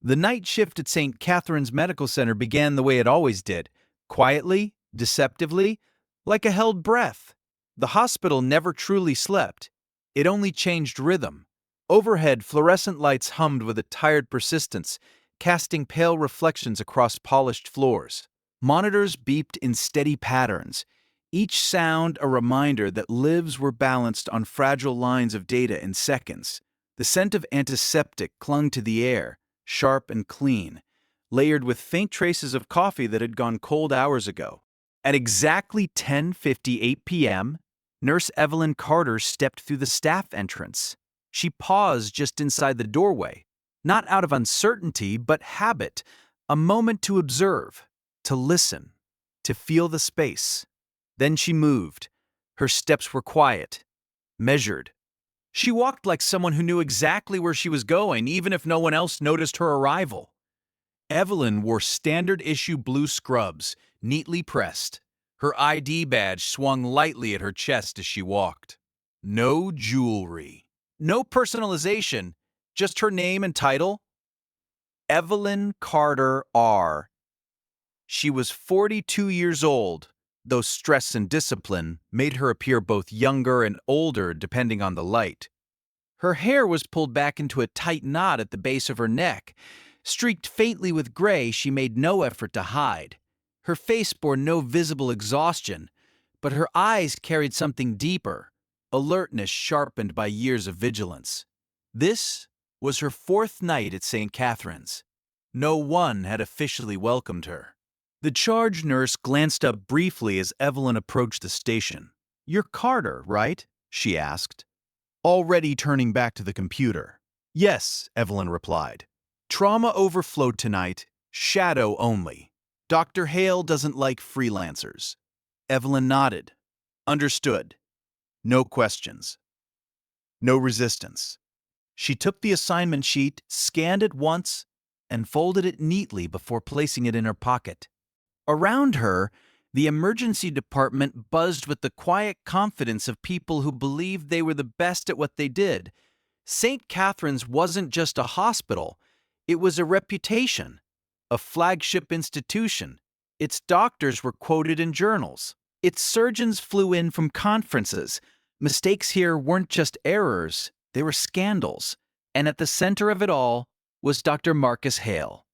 The night shift at St. Catherine's Medical Center began the way it always did, quietly, deceptively, like a held breath. The hospital never truly slept. It only changed rhythm. Overhead, fluorescent lights hummed with a tired persistence, casting pale reflections across polished floors. Monitors beeped in steady patterns, each sound a reminder that lives were balanced on fragile lines of data in seconds. The scent of antiseptic clung to the air, sharp and clean, layered with faint traces of coffee that had gone cold hours ago. At exactly 10:58 p.m., Nurse Evelyn Carter stepped through the staff entrance. She paused just inside the doorway, not out of uncertainty, but habit, a moment to observe, to listen, to feel the space. Then she moved. Her steps were quiet, measured. She walked like someone who knew exactly where she was going, even if no one else noticed her arrival. Evelyn wore standard-issue blue scrubs, neatly pressed. Her ID badge swung lightly at her chest as she walked. No jewelry. No personalization, just her name and title. Evelyn Carter R. She was 42 years old, though stress and discipline made her appear both younger and older depending on the light. Her hair was pulled back into a tight knot at the base of her neck. Streaked faintly with gray, she made no effort to hide. Her face bore no visible exhaustion, but her eyes carried something deeper, alertness sharpened by years of vigilance. This was her fourth night at St. Catherine's. No one had officially welcomed her. The charge nurse glanced up briefly as Evelyn approached the station. "You're Carter, right?" she asked, already turning back to the computer. "Yes," Evelyn replied. "Trauma overflowed tonight, shadow only. Dr. Hale doesn't like freelancers." Evelyn nodded. Understood. No questions. No resistance. She took the assignment sheet, scanned it once, and folded it neatly before placing it in her pocket. Around her, the emergency department buzzed with the quiet confidence of people who believed they were the best at what they did. St. Catherine's wasn't just a hospital. It was a reputation, a flagship institution. Its doctors were quoted in journals. Its surgeons flew in from conferences. Mistakes here weren't just errors, they were scandals. And at the center of it all was Dr. Marcus Hale.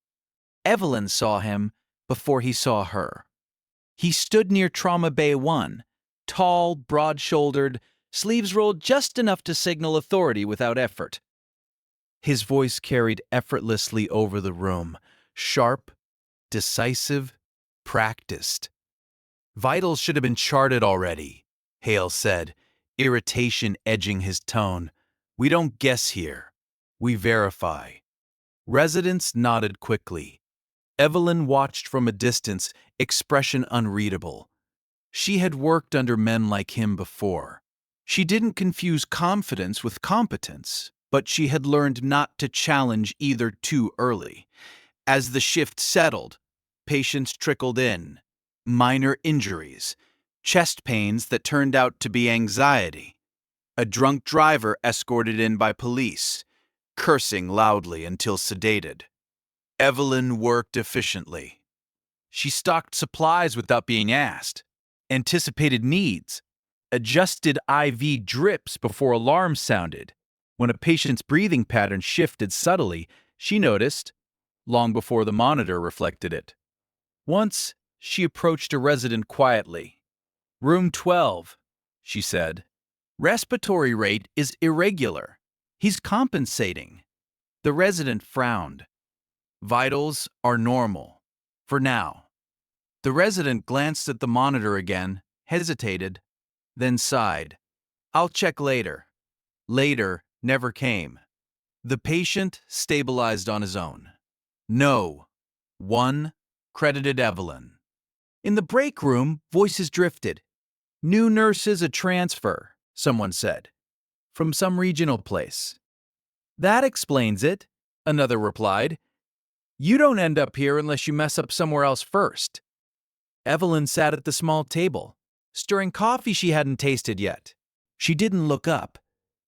Evelyn saw him before he saw her. He stood near Trauma Bay 1, tall, broad-shouldered, sleeves rolled just enough to signal authority without effort. His voice carried effortlessly over the room, sharp, decisive, practiced. "Vitals should have been charted already," Hale said, irritation edging his tone. "We don't guess here. We verify." Residents nodded quickly. Evelyn watched from a distance, expression unreadable. She had worked under men like him before. She didn't confuse confidence with competence, but she had learned not to challenge either too early. As the shift settled, patients trickled in. Minor injuries, chest pains that turned out to be anxiety. A drunk driver escorted in by police, cursing loudly until sedated. Evelyn worked efficiently. She stocked supplies without being asked, anticipated needs, adjusted IV drips before alarms sounded. When a patient's breathing pattern shifted subtly, she noticed, long before the monitor reflected it. Once, she approached a resident quietly. "Room 12, she said. "Respiratory rate is irregular. He's compensating." The resident frowned. "Vitals are normal. For now." The resident glanced at the monitor again, hesitated, then sighed. "I'll check later." Later never came. The patient stabilized on his own. "No. 1. Credited Evelyn." In the break room, voices drifted. "New nurses a transfer," someone said, "from some regional place." "That explains it," another replied. "You don't end up here unless you mess up somewhere else first." Evelyn sat at the small table, stirring coffee she hadn't tasted yet. She didn't look up.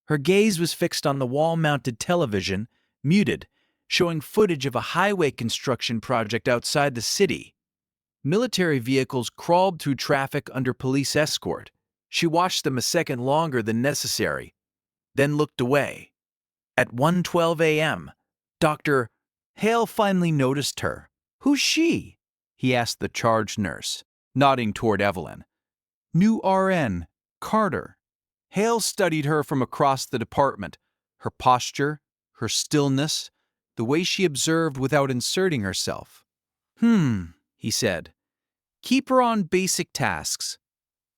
Her gaze was fixed on the wall-mounted television, muted, showing footage of a highway construction project outside the city. Military vehicles crawled through traffic under police escort. She watched them a second longer than necessary, then looked away. At 1:12 a.m., Dr. Hale finally noticed her. "Who's she?" he asked the charge nurse, nodding toward Evelyn. "New RN, Carter." Hale studied her from across the department, her posture, her stillness, the way she observed without inserting herself. He said. "Keep her on basic tasks.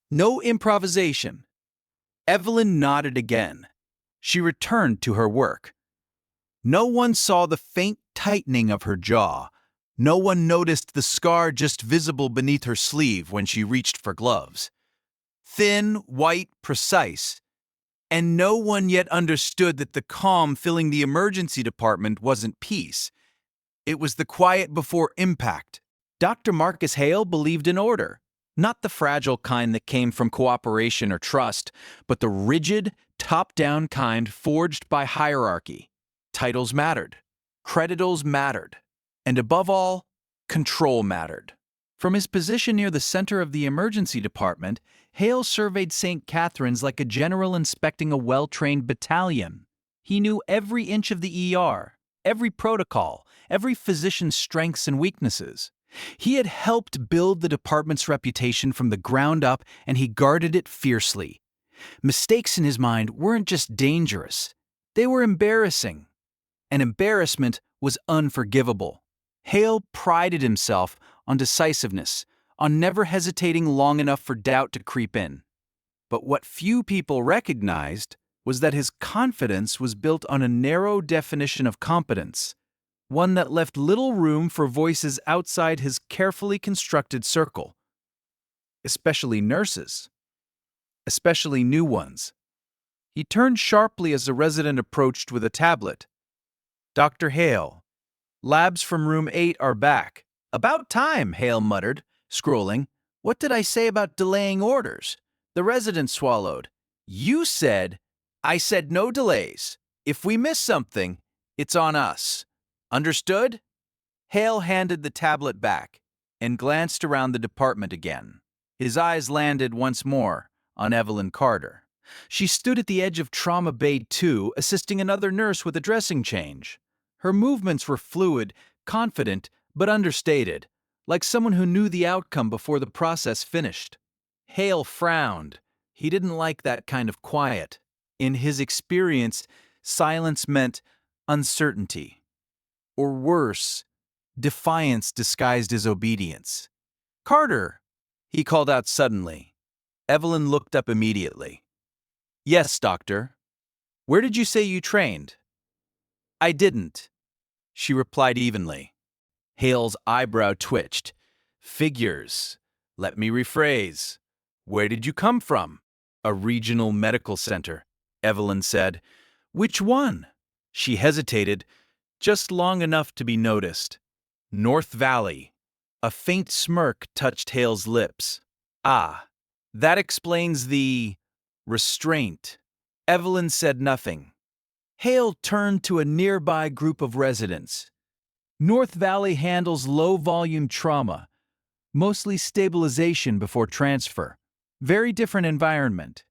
No improvisation." Evelyn nodded again. She returned to her work. No one saw the faint tightening of her jaw. No one noticed the scar just visible beneath her sleeve when she reached for gloves. Thin, white, precise. And no one yet understood that the calm filling the emergency department wasn't peace. It was the quiet before impact. Dr. Marcus Hale believed in order. Not the fragile kind that came from cooperation or trust, but the rigid, top-down kind forged by hierarchy. Titles mattered. Creditals mattered. And above all, control mattered. From his position near the center of the emergency department, Hale surveyed St. Catherine's like a general inspecting a well-trained battalion. He knew every inch of the ER, every protocol, every physician's strengths and weaknesses. He had helped build the department's reputation from the ground up, and he guarded it fiercely. Mistakes in his mind weren't just dangerous, they were embarrassing. And embarrassment was unforgivable. Hale prided himself on decisiveness, on never hesitating long enough for doubt to creep in. But what few people recognized was that his confidence was built on a narrow definition of competence, one that left little room for voices outside his carefully constructed circle. Especially nurses. Especially new ones. He turned sharply as a resident approached with a tablet. "Dr. Hale, labs from room 8 are back." "About time," Hale muttered, scrolling. "What did I say about delaying orders?" The resident swallowed. "You said—" "I said no delays. If we miss something, it's on us. Understood?" Hale handed the tablet back and glanced around the department again. His eyes landed once more on Evelyn Carter. She stood at the edge of Trauma Bay 2, assisting another nurse with a dressing change. Her movements were fluid, confident, but understated, like someone who knew the outcome before the process finished. Hale frowned. He didn't like that kind of quiet. In his experience, silence meant uncertainty. Or worse, defiance disguised as obedience. "Carter!" he called out suddenly. Evelyn looked up immediately. "Yes, doctor. Where did you say you trained?" "I didn't," she replied evenly. Hale's eyebrow twitched. "Figures. Let me rephrase. Where did you come from?" "A regional medical center," Evelyn said. "Which one?" She hesitated, just long enough to be noticed. "North Valley." A faint smirk touched Hale's lips. "Ah, that explains the restraint." Evelyn said nothing. Hale turned to a nearby group of residents. "North Valley handles low-volume trauma, mostly stabilization before transfer. Very different environment."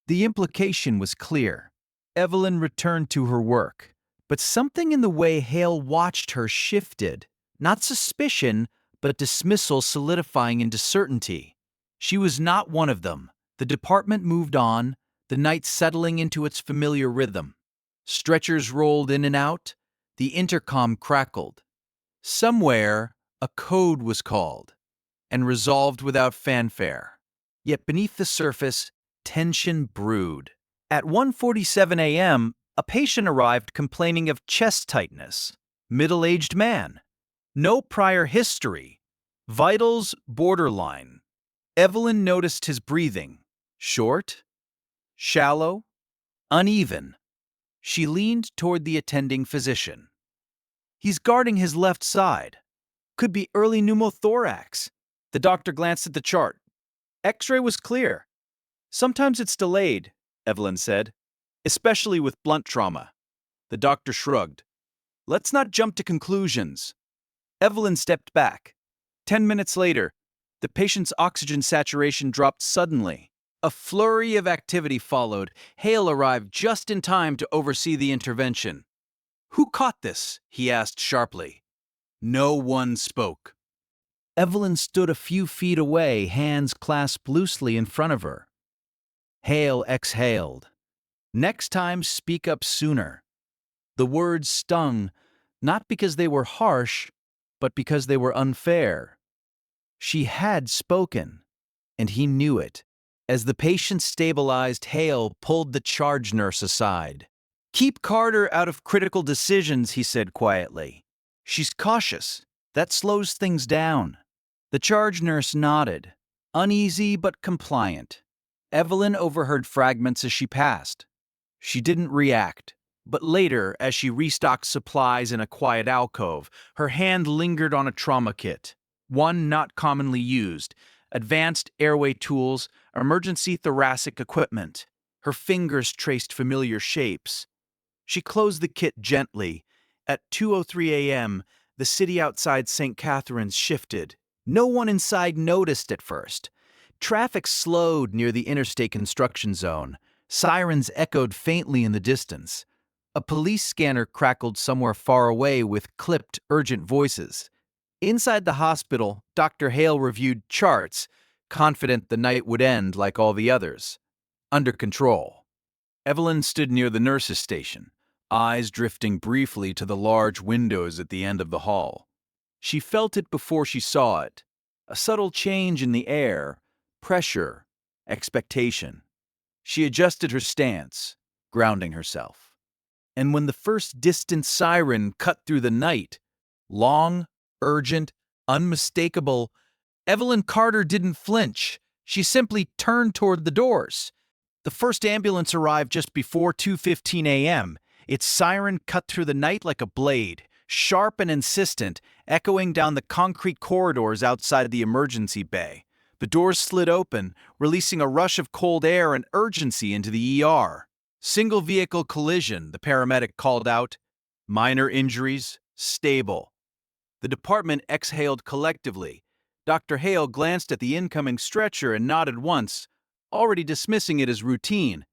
The implication was clear. Evelyn returned to her work, but something in the way Hale watched her shifted. Not suspicion, but dismissal solidifying into certainty. She was not one of them. The department moved on, the night settling into its familiar rhythm. Stretchers rolled in and out, the intercom crackled. Somewhere, a code was called, and resolved without fanfare. Yet beneath the surface, tension brewed. At 1:47 a.m., a patient arrived complaining of chest tightness. Middle-aged man. No prior history. Vitals borderline. Evelyn noticed his breathing. Short, shallow, uneven. She leaned toward the attending physician. "He's guarding his left side. Could be early pneumothorax." The doctor glanced at the chart. X-ray was clear. "Sometimes it's delayed," Evelyn said, "especially with blunt trauma." The doctor shrugged. Let's not jump to conclusions. Evelyn stepped back. 10 minutes later, the patient's oxygen saturation dropped suddenly. A flurry of activity followed. Hale arrived just in time to oversee the intervention. "Who caught this?" he asked sharply. No one spoke. Evelyn stood a few feet away, hands clasped loosely in front of her. Hale exhaled. "Next time, speak up sooner." The words stung, not because they were harsh, but because they were unfair. She had spoken, and he knew it. As the patient stabilized, Hale pulled the charge nurse aside. "Keep Carter out of critical decisions," he said quietly. "She's cautious. That slows things down." The charge nurse nodded, uneasy but compliant. Evelyn overheard fragments as she passed. She didn't react, but later, as she restocked supplies in a quiet alcove, her hand lingered on a trauma kit, one not commonly used: advanced airway tools, emergency thoracic equipment. Her fingers traced familiar shapes. She closed the kit gently. At 2:03 a.m., the city outside St. Catherine's shifted. No one inside noticed at first. Traffic slowed near the interstate construction zone. Sirens echoed faintly in the distance. A police scanner crackled somewhere far away with clipped, urgent voices. Inside the hospital, Dr. Hale reviewed charts, confident the night would end like all the others. Under control. Evelyn stood near the nurse's station, eyes drifting briefly to the large windows at the end of the hall. She felt it before she saw it. A subtle change in the air, pressure, expectation. She adjusted her stance, grounding herself. And when the first distant siren cut through the night, long, urgent, unmistakable, Evelyn Carter didn't flinch. She simply turned toward the doors. The first ambulance arrived just before 2:15 a.m. Its siren cut through the night like a blade, sharp and insistent, echoing down the concrete corridors outside the emergency bay. The doors slid open, releasing a rush of cold air and urgency into the ER. "Single vehicle collision," the paramedic called out. "Minor injuries, stable." The department exhaled collectively. Dr. Hale glanced at the incoming stretcher and nodded once, already dismissing it as routine.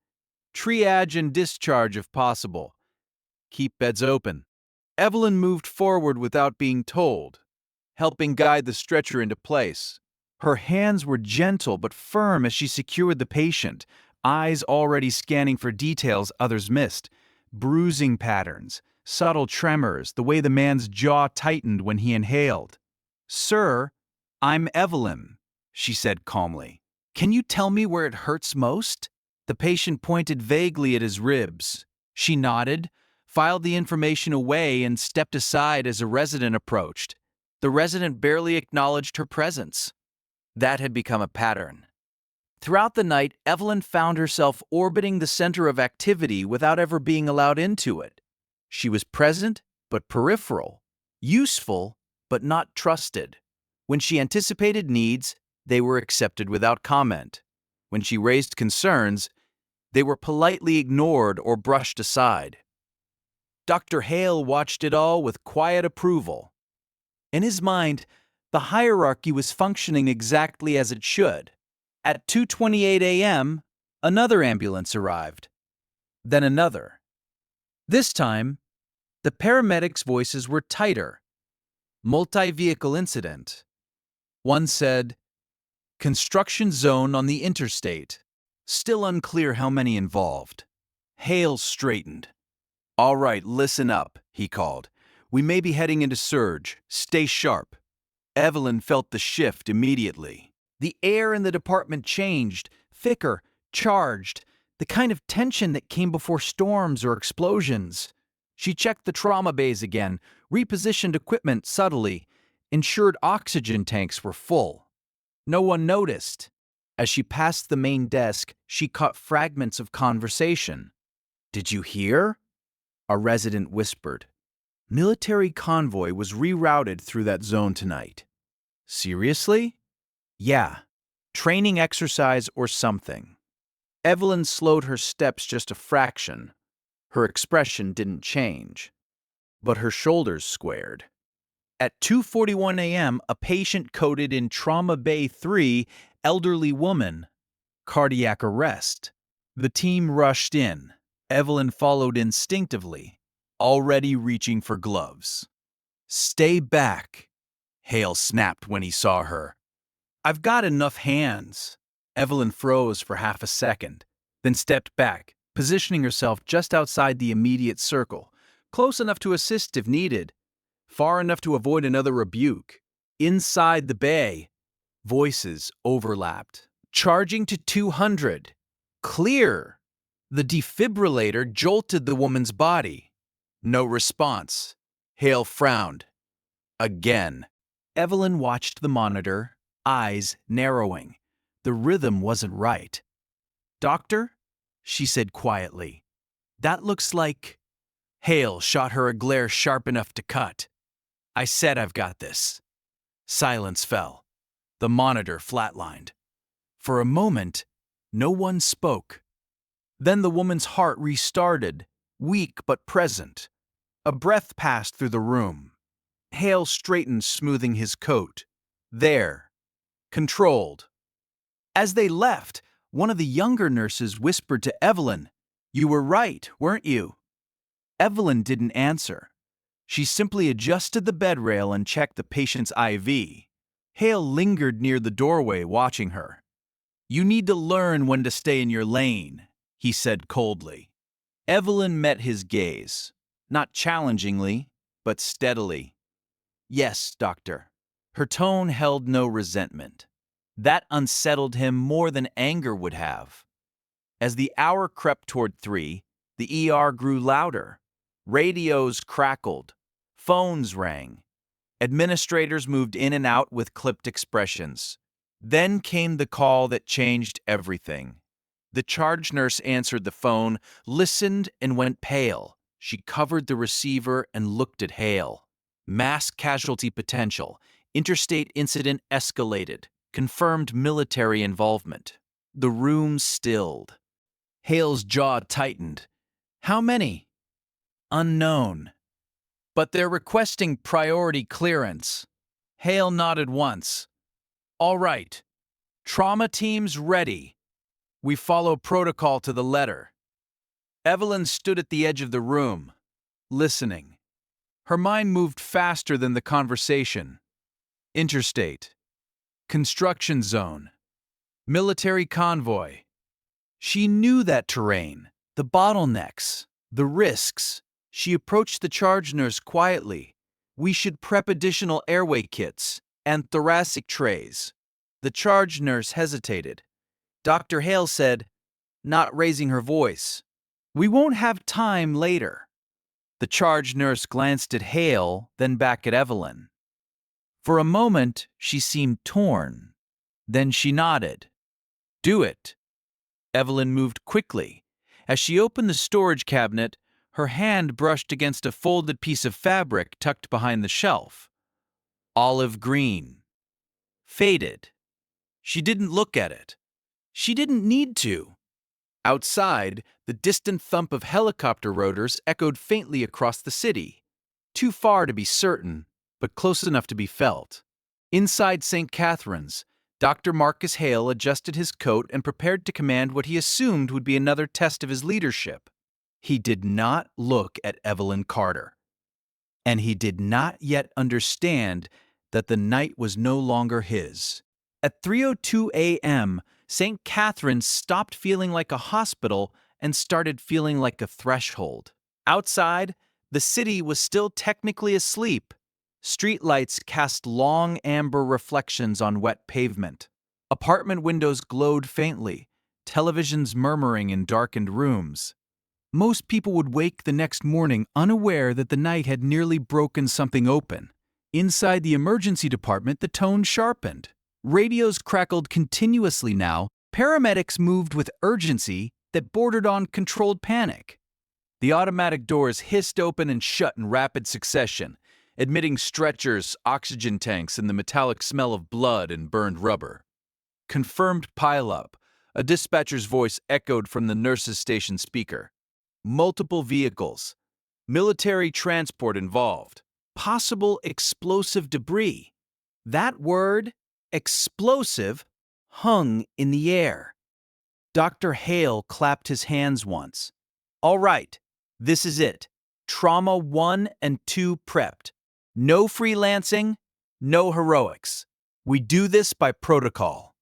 "Triage and discharge if possible. Keep beds open." Evelyn moved forward without being told, helping guide the stretcher into place. Her hands were gentle but firm as she secured the patient, eyes already scanning for details others missed: bruising patterns, subtle tremors, the way the man's jaw tightened when he inhaled. "Sir, I'm Evelyn," she said calmly. "Can you tell me where it hurts most?" The patient pointed vaguely at his ribs. She nodded, filed the information away, and stepped aside as a resident approached. The resident barely acknowledged her presence. That had become a pattern. Throughout the night, Evelyn found herself orbiting the center of activity without ever being allowed into it. She was present, but peripheral, useful, but not trusted. When she anticipated needs, they were accepted without comment. When she raised concerns, they were politely ignored or brushed aside. Dr. Hale watched it all with quiet approval. In his mind, the hierarchy was functioning exactly as it should. At 2:28 a.m., another ambulance arrived. Then another. This time, the paramedics' voices were tighter. Multi-vehicle incident. One said, "Construction zone on the interstate." Still unclear how many involved. Hale straightened. "All right, listen up," he called. "We may be heading into surge. Stay sharp." Evelyn felt the shift immediately. The air in the department changed, thicker, charged, the kind of tension that came before storms or explosions. She checked the trauma bays again, repositioned equipment subtly, ensured oxygen tanks were full. No one noticed. As she passed the main desk, she caught fragments of conversation. "Did you hear?" a resident whispered. "Military convoy was rerouted through that zone tonight." "Seriously?" "Yeah. Training exercise or something." Evelyn slowed her steps just a fraction. Her expression didn't change. but her shoulders squared. At 2:41 a.m., a patient coded in Trauma Bay 3, elderly woman, cardiac arrest. The team rushed in. Evelyn followed instinctively, already reaching for gloves. "Stay back," Hale snapped when he saw her. "I've got enough hands." Evelyn froze for half a second, then stepped back, positioning herself just outside the immediate circle, close enough to assist if needed, far enough to avoid another rebuke. Inside the bay, voices overlapped. "Charging to 200. Clear." The defibrillator jolted the woman's body. No response. Hale frowned. Again. Evelyn watched the monitor, eyes narrowing. The rhythm wasn't right. "Doctor?" she said quietly. "That looks like—" Hale shot her a glare sharp enough to cut. "I said I've got this." Silence fell. The monitor flatlined. For a moment, no one spoke. Then the woman's heart restarted, weak but present. A breath passed through the room. Hale straightened, smoothing his coat. There. Controlled. As they left, one of the younger nurses whispered to Evelyn, "You were right, weren't you?" Evelyn didn't answer. She simply adjusted the bed rail and checked the patient's IV. Hale lingered near the doorway, watching her. "You need to learn when to stay in your lane," he said coldly. Evelyn met his gaze, not challengingly, but steadily. "Yes, doctor." Her tone held no resentment. That unsettled him more than anger would have. As the hour crept toward 3, the ER grew louder. Radios crackled. Phones rang. Administrators moved in and out with clipped expressions. Then came the call that changed everything. The charge nurse answered the phone, listened, and went pale. She covered the receiver and looked at Hale. "Mass casualty potential. Interstate incident escalated. Confirmed military involvement." The room stilled. Hale's jaw tightened. "How many?" "Unknown. But they're requesting priority clearance." Hale nodded once. "All right. Trauma teams ready. We follow protocol to the letter." Evelyn stood at the edge of the room, listening. Her mind moved faster than the conversation. Interstate. Construction zone. Military convoy. She knew that terrain, the bottlenecks, the risks. She approached the charge nurse quietly. "We should prep additional airway kits and thoracic trays." The charge nurse hesitated. Dr. Hale said, not raising her voice, "We won't have time later." The charge nurse glanced at Hale, then back at Evelyn. For a moment, she seemed torn. Then she nodded. "Do it." Evelyn moved quickly. As she opened the storage cabinet, her hand brushed against a folded piece of fabric tucked behind the shelf. Olive green. Faded. She didn't look at it. She didn't need to. Outside, the distant thump of helicopter rotors echoed faintly across the city. Too far to be certain, but close enough to be felt. Inside St. Catherine's, Dr. Marcus Hale adjusted his coat and prepared to command what he assumed would be another test of his leadership. He did not look at Evelyn Carter. And he did not yet understand that the night was no longer his. At 3:02 a.m., St. Catherine's stopped feeling like a hospital and started feeling like a threshold. Outside, the city was still technically asleep. Streetlights cast long amber reflections on wet pavement. Apartment windows glowed faintly, televisions murmuring in darkened rooms. Most people would wake the next morning unaware that the night had nearly broken something open. Inside the emergency department, the tone sharpened. Radios crackled continuously now. Paramedics moved with urgency that bordered on controlled panic. The automatic doors hissed open and shut in rapid succession, admitting stretchers, oxygen tanks, and the metallic smell of blood and burned rubber. "Confirmed pileup," a dispatcher's voice echoed from the nurse's station speaker. "Multiple vehicles. Military transport involved. Possible explosive debris. That word, explosive, hung in the air. Dr. Hale clapped his hands once. All right, this is it. Trauma 1 and 2 prepped. No freelancing, no heroics. We do this by protocol.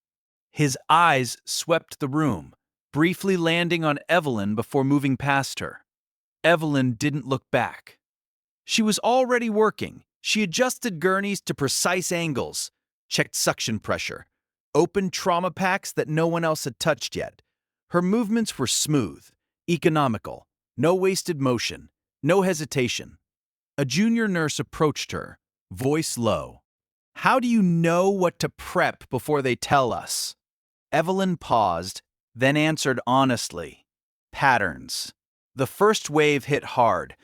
His eyes swept the room, briefly landing on Evelyn before moving past her. Evelyn didn't look back. She was already working. She adjusted gurneys to precise angles, checked suction pressure, opened trauma packs that no one else had touched yet. Her movements were smooth, economical, no wasted motion, no hesitation. A junior nurse approached her, voice low. How do you know what to prep before they tell us? Evelyn paused, then answered honestly. Patterns. The first wave hit hard.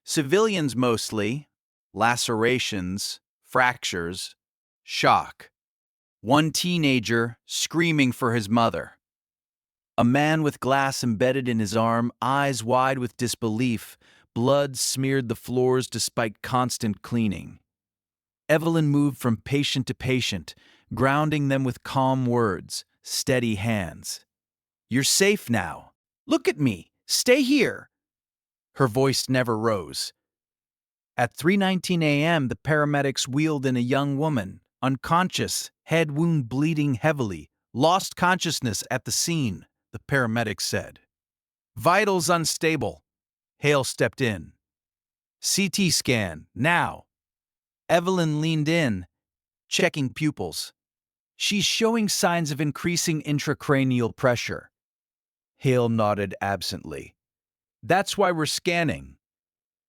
Civilians mostly. Lacerations, fractures, shock. One teenager screaming for his mother. A man with glass embedded in his arm, eyes wide with disbelief. Blood smeared the floors despite constant cleaning. Evelyn moved from patient to patient, grounding them with calm words, steady hands. You're safe now. Look at me. Stay here. Her voice never rose. At 3:19 a.m., the paramedics wheeled in a young woman, unconscious, head wound bleeding heavily, lost consciousness at the scene, the paramedics said. Vitals unstable. Hale stepped in. CT scan, now. Evelyn leaned in, checking pupils. She's showing signs of increasing intracranial pressure. Hale nodded absently. That's why we're scanning.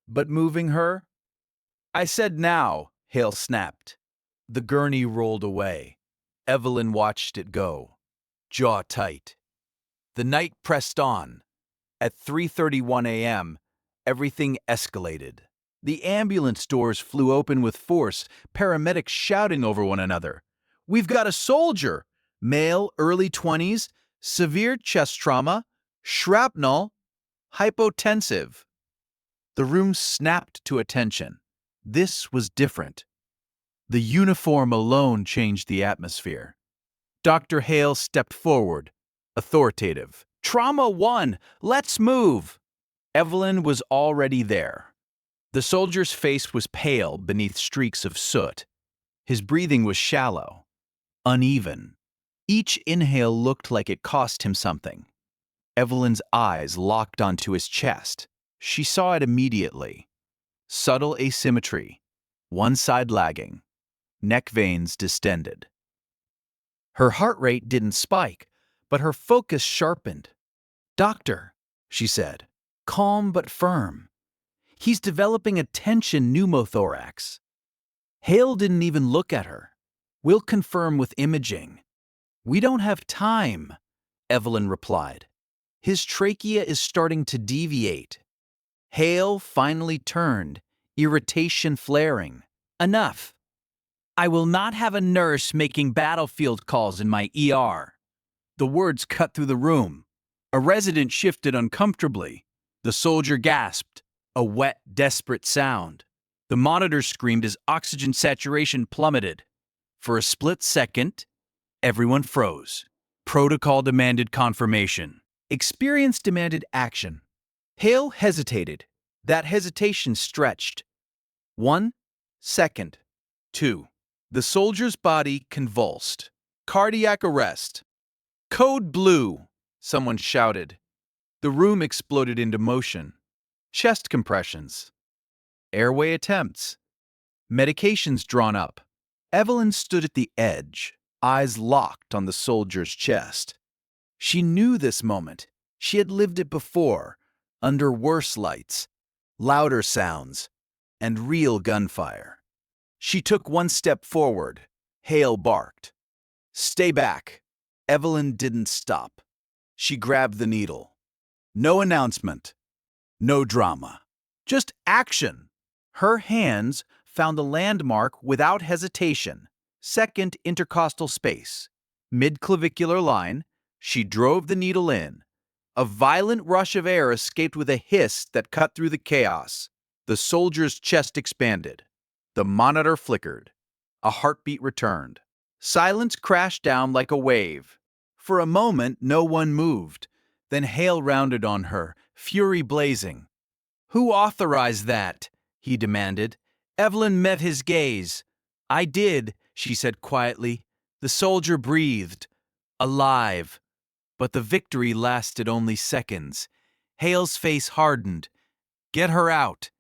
But moving her? I said now, Hale snapped. The gurney rolled away. Evelyn watched it go, jaw tight. The night pressed on. At 3:31 a.m., everything escalated. The ambulance doors flew open with force, paramedics shouting over one another. We've got a soldier! Male, early 20s, severe chest trauma, shrapnel, hypotensive. The room snapped to attention. This was different. The uniform alone changed the atmosphere. Dr. Hale stepped forward, authoritative. Trauma 1, let's move! Evelyn was already there. The soldier's face was pale beneath streaks of soot. His breathing was shallow, uneven. Each inhale looked like it cost him something. Evelyn's eyes locked onto his chest. She saw it immediately. Subtle asymmetry, one side lagging, neck veins distended. Her heart rate didn't spike, but her focus sharpened. Doctor, she said, calm but firm. He's developing a tension pneumothorax. Hale didn't even look at her. We'll confirm with imaging. We don't have time, Evelyn replied. His trachea is starting to deviate. Hale finally turned, irritation flaring. Enough. I will not have a nurse making battlefield calls in my ER. The words cut through the room. A resident shifted uncomfortably. The soldier gasped, a wet, desperate sound. The monitor screamed as oxygen saturation plummeted. For a split second, everyone froze. Protocol demanded confirmation. Experience demanded action. Hale hesitated. That hesitation stretched. 1 second. 2. The soldier's body convulsed. Cardiac arrest. Code blue, someone shouted. The room exploded into motion. Chest compressions. Airway attempts. Medications drawn up. Evelyn stood at the edge, eyes locked on the soldier's chest. She knew this moment. She had lived it before, under worse lights, louder sounds, and real gunfire. She took one step forward. Hale barked. Stay back. Evelyn didn't stop. She grabbed the needle. No announcement. No drama. Just action. Her hands found the landmark without hesitation. Second intercostal space. Mid-clavicular line. She drove the needle in. A violent rush of air escaped with a hiss that cut through the chaos. The soldier's chest expanded. The monitor flickered. A heartbeat returned. Silence crashed down like a wave. For a moment, no one moved. Then Hale rounded on her, fury blazing. "Who authorized that?" he demanded. Evelyn met his gaze. "I did," she said quietly. The soldier breathed. Alive. But the victory lasted only seconds. Hale's face hardened. "Get her out,"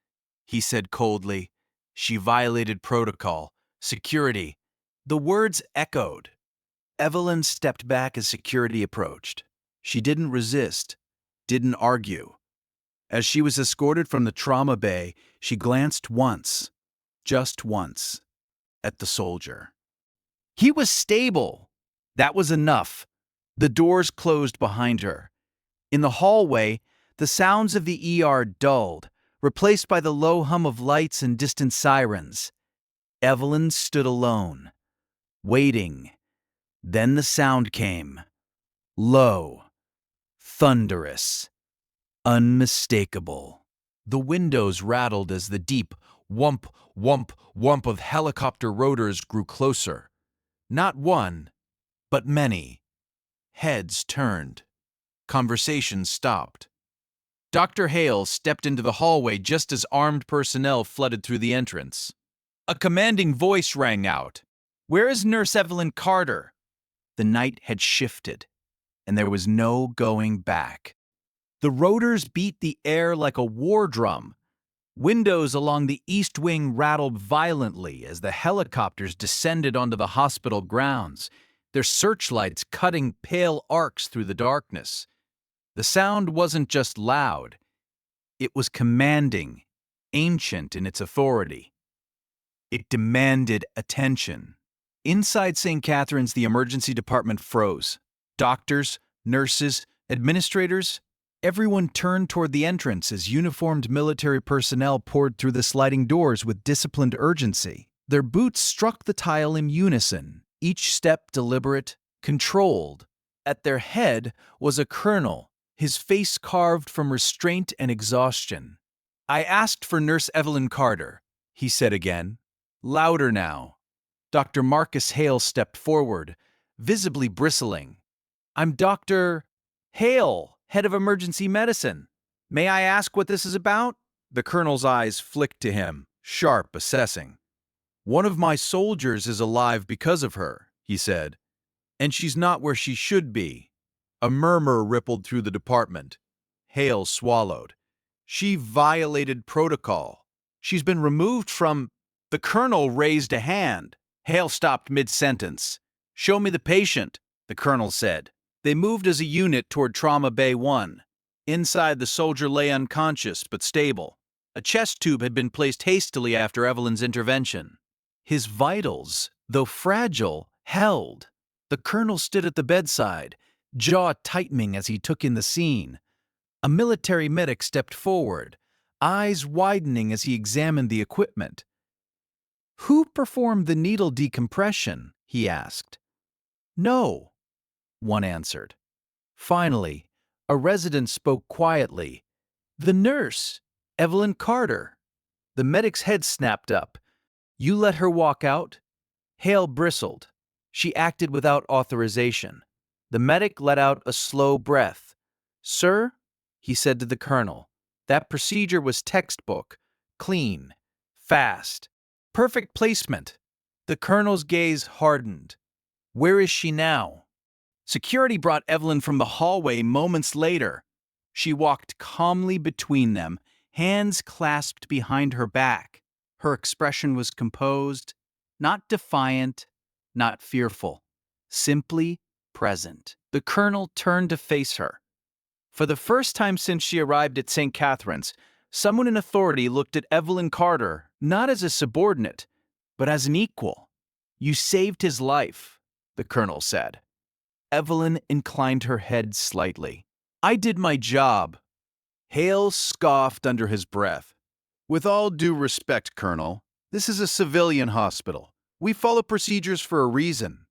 he said coldly. "She violated protocol. Security." The words echoed. Evelyn stepped back as security approached. She didn't resist, didn't argue. As she was escorted from the trauma bay, she glanced once, just once, at the soldier. He was stable. That was enough. The doors closed behind her. In the hallway, the sounds of the ER dulled, replaced by the low hum of lights and distant sirens. Evelyn stood alone, waiting. Then the sound came. Low, thunderous, unmistakable. The windows rattled as the deep whump, whump, whump of helicopter rotors grew closer. Not one, but many. Heads turned. Conversations stopped. Dr. Hale stepped into the hallway just as armed personnel flooded through the entrance. A commanding voice rang out. "Where is Nurse Evelyn Carter?" The night had shifted, and there was no going back. The rotors beat the air like a war drum. Windows along the east wing rattled violently as the helicopters descended onto the hospital grounds, their searchlights cutting pale arcs through the darkness. The sound wasn't just loud. It was commanding, ancient in its authority. It demanded attention. Inside St. Catherine's, the emergency department froze. Doctors, nurses, administrators, everyone turned toward the entrance as uniformed military personnel poured through the sliding doors with disciplined urgency. Their boots struck the tile in unison, each step deliberate, controlled. At their head was a colonel, his face carved from restraint and exhaustion. "I asked for Nurse Evelyn Carter," he said again. Louder now. Dr. Marcus Hale stepped forward, visibly bristling. "I'm Dr. Hale, head of emergency medicine. May I ask what this is about?" The colonel's eyes flicked to him, sharp, assessing. "One of my soldiers is alive because of her," he said. "And she's not where she should be." A murmur rippled through the department. Hale swallowed. "She violated protocol. She's been removed from—" The colonel raised a hand. Hale stopped mid-sentence. "Show me the patient," the colonel said. They moved as a unit toward Trauma Bay 1. Inside, the soldier lay unconscious but stable. A chest tube had been placed hastily after Evelyn's intervention. His vitals, though fragile, held. The colonel stood at the bedside, jaw tightening as he took in the scene. A military medic stepped forward, eyes widening as he examined the equipment. "Who performed the needle decompression?" he asked. "No," one answered. Finally, a resident spoke quietly. "The nurse, Evelyn Carter." The medic's head snapped up. "You let her walk out?" Hale bristled. "She acted without authorization." The medic let out a slow breath. "Sir," he said to the colonel, "that procedure was textbook, clean, fast, perfect placement." The colonel's gaze hardened. "Where is she now?" Security brought Evelyn from the hallway moments later. She walked calmly between them, hands clasped behind her back. Her expression was composed, not defiant, not fearful, simply present. The colonel turned to face her. For the first time since she arrived at St. Catherine's, someone in authority looked at Evelyn Carter not as a subordinate, but as an equal. "You saved his life," the colonel said. Evelyn inclined her head slightly. "I did my job." Hale scoffed under his breath. "With all due respect, Colonel, this is a civilian hospital. We follow procedures for a reason."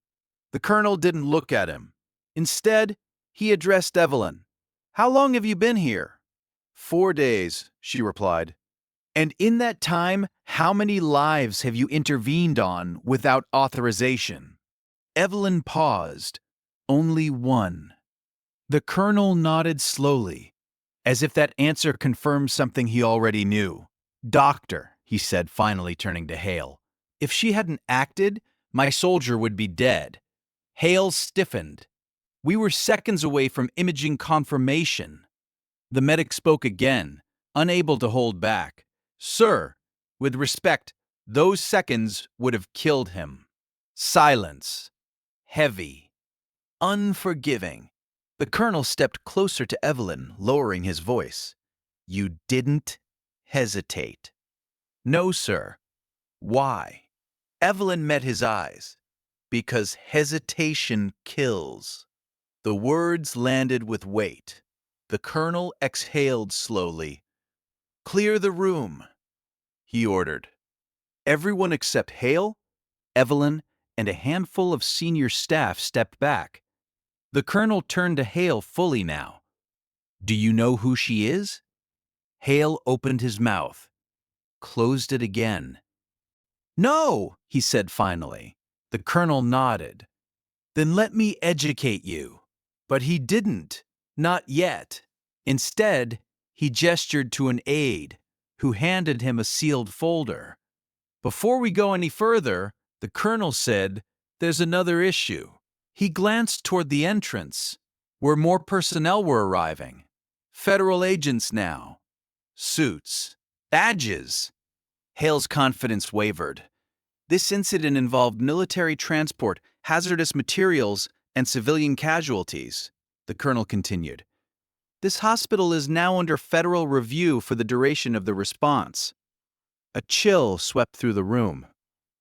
The colonel didn't look at him. Instead, he addressed Evelyn. "How long have you been here?" "4 days," she replied. And in that time, how many lives have you intervened on without authorization? Evelyn paused. Only one. The colonel nodded slowly, as if that answer confirmed something he already knew. Doctor, he said, finally turning to Hale, if she hadn't acted, my soldier would be dead. Hale stiffened. We were seconds away from imaging confirmation. The medic spoke again, unable to hold back. Sir, with respect, those seconds would have killed him. Silence. Heavy. Unforgiving. The colonel stepped closer to Evelyn, lowering his voice. You didn't hesitate. No, sir. Why? Evelyn met his eyes. Because hesitation kills. The words landed with weight. The colonel exhaled slowly. Clear the room, he ordered. Everyone except Hale, Evelyn, and a handful of senior staff stepped back. The colonel turned to Hale fully now. Do you know who she is? Hale opened his mouth, closed it again. No, he said finally. The colonel nodded. Then let me educate you. But he didn't. Not yet. Instead, he gestured to an aide, who handed him a sealed folder. Before we go any further, the colonel said, there's another issue. He glanced toward the entrance, where more personnel were arriving. Federal agents now. Suits. Badges. Hale's confidence wavered. This incident involved military transport, hazardous materials, and civilian casualties. The colonel continued. This hospital is now under federal review for the duration of the response. A chill swept through the room.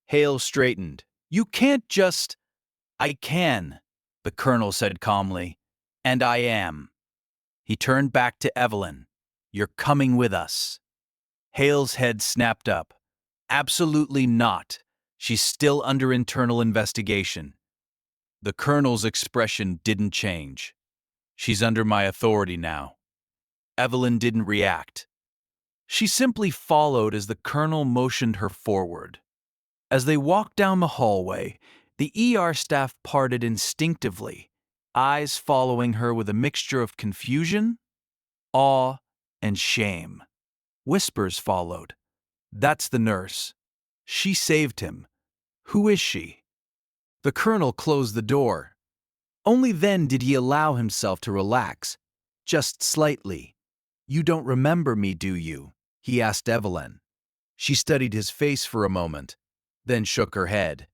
Hale straightened. You can't just... I can, the colonel said calmly. And I am. He turned back to Evelyn. You're coming with us. Hale's head snapped up. Absolutely not. She's still under internal investigation. The colonel's expression didn't change. She's under my authority now. Evelyn didn't react. She simply followed as the colonel motioned her forward. As they walked down the hallway, the ER staff parted instinctively, eyes following her with a mixture of confusion, awe, and shame. Whispers followed. That's the nurse. She saved him. Who is she? The colonel closed the door. Only then did he allow himself to relax, just slightly. You don't remember me, do you? He asked Evelyn. She studied his face for a moment, then shook her head.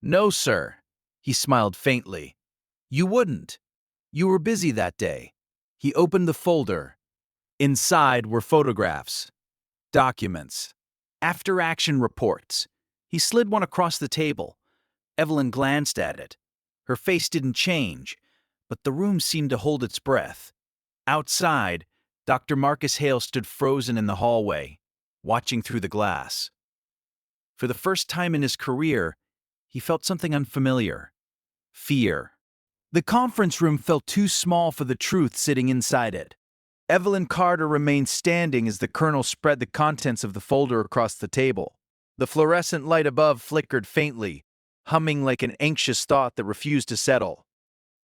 No, sir. He smiled faintly. You wouldn't. You were busy that day. He opened the folder. Inside were photographs, documents, after-action reports. He slid one across the table. Evelyn glanced at it. Her face didn't change, but the room seemed to hold its breath. Outside, Dr. Marcus Hale stood frozen in the hallway, watching through the glass. For the first time in his career, he felt something unfamiliar. Fear. The conference room felt too small for the truth sitting inside it. Evelyn Carter remained standing as the colonel spread the contents of the folder across the table. The fluorescent light above flickered faintly, humming like an anxious thought that refused to settle.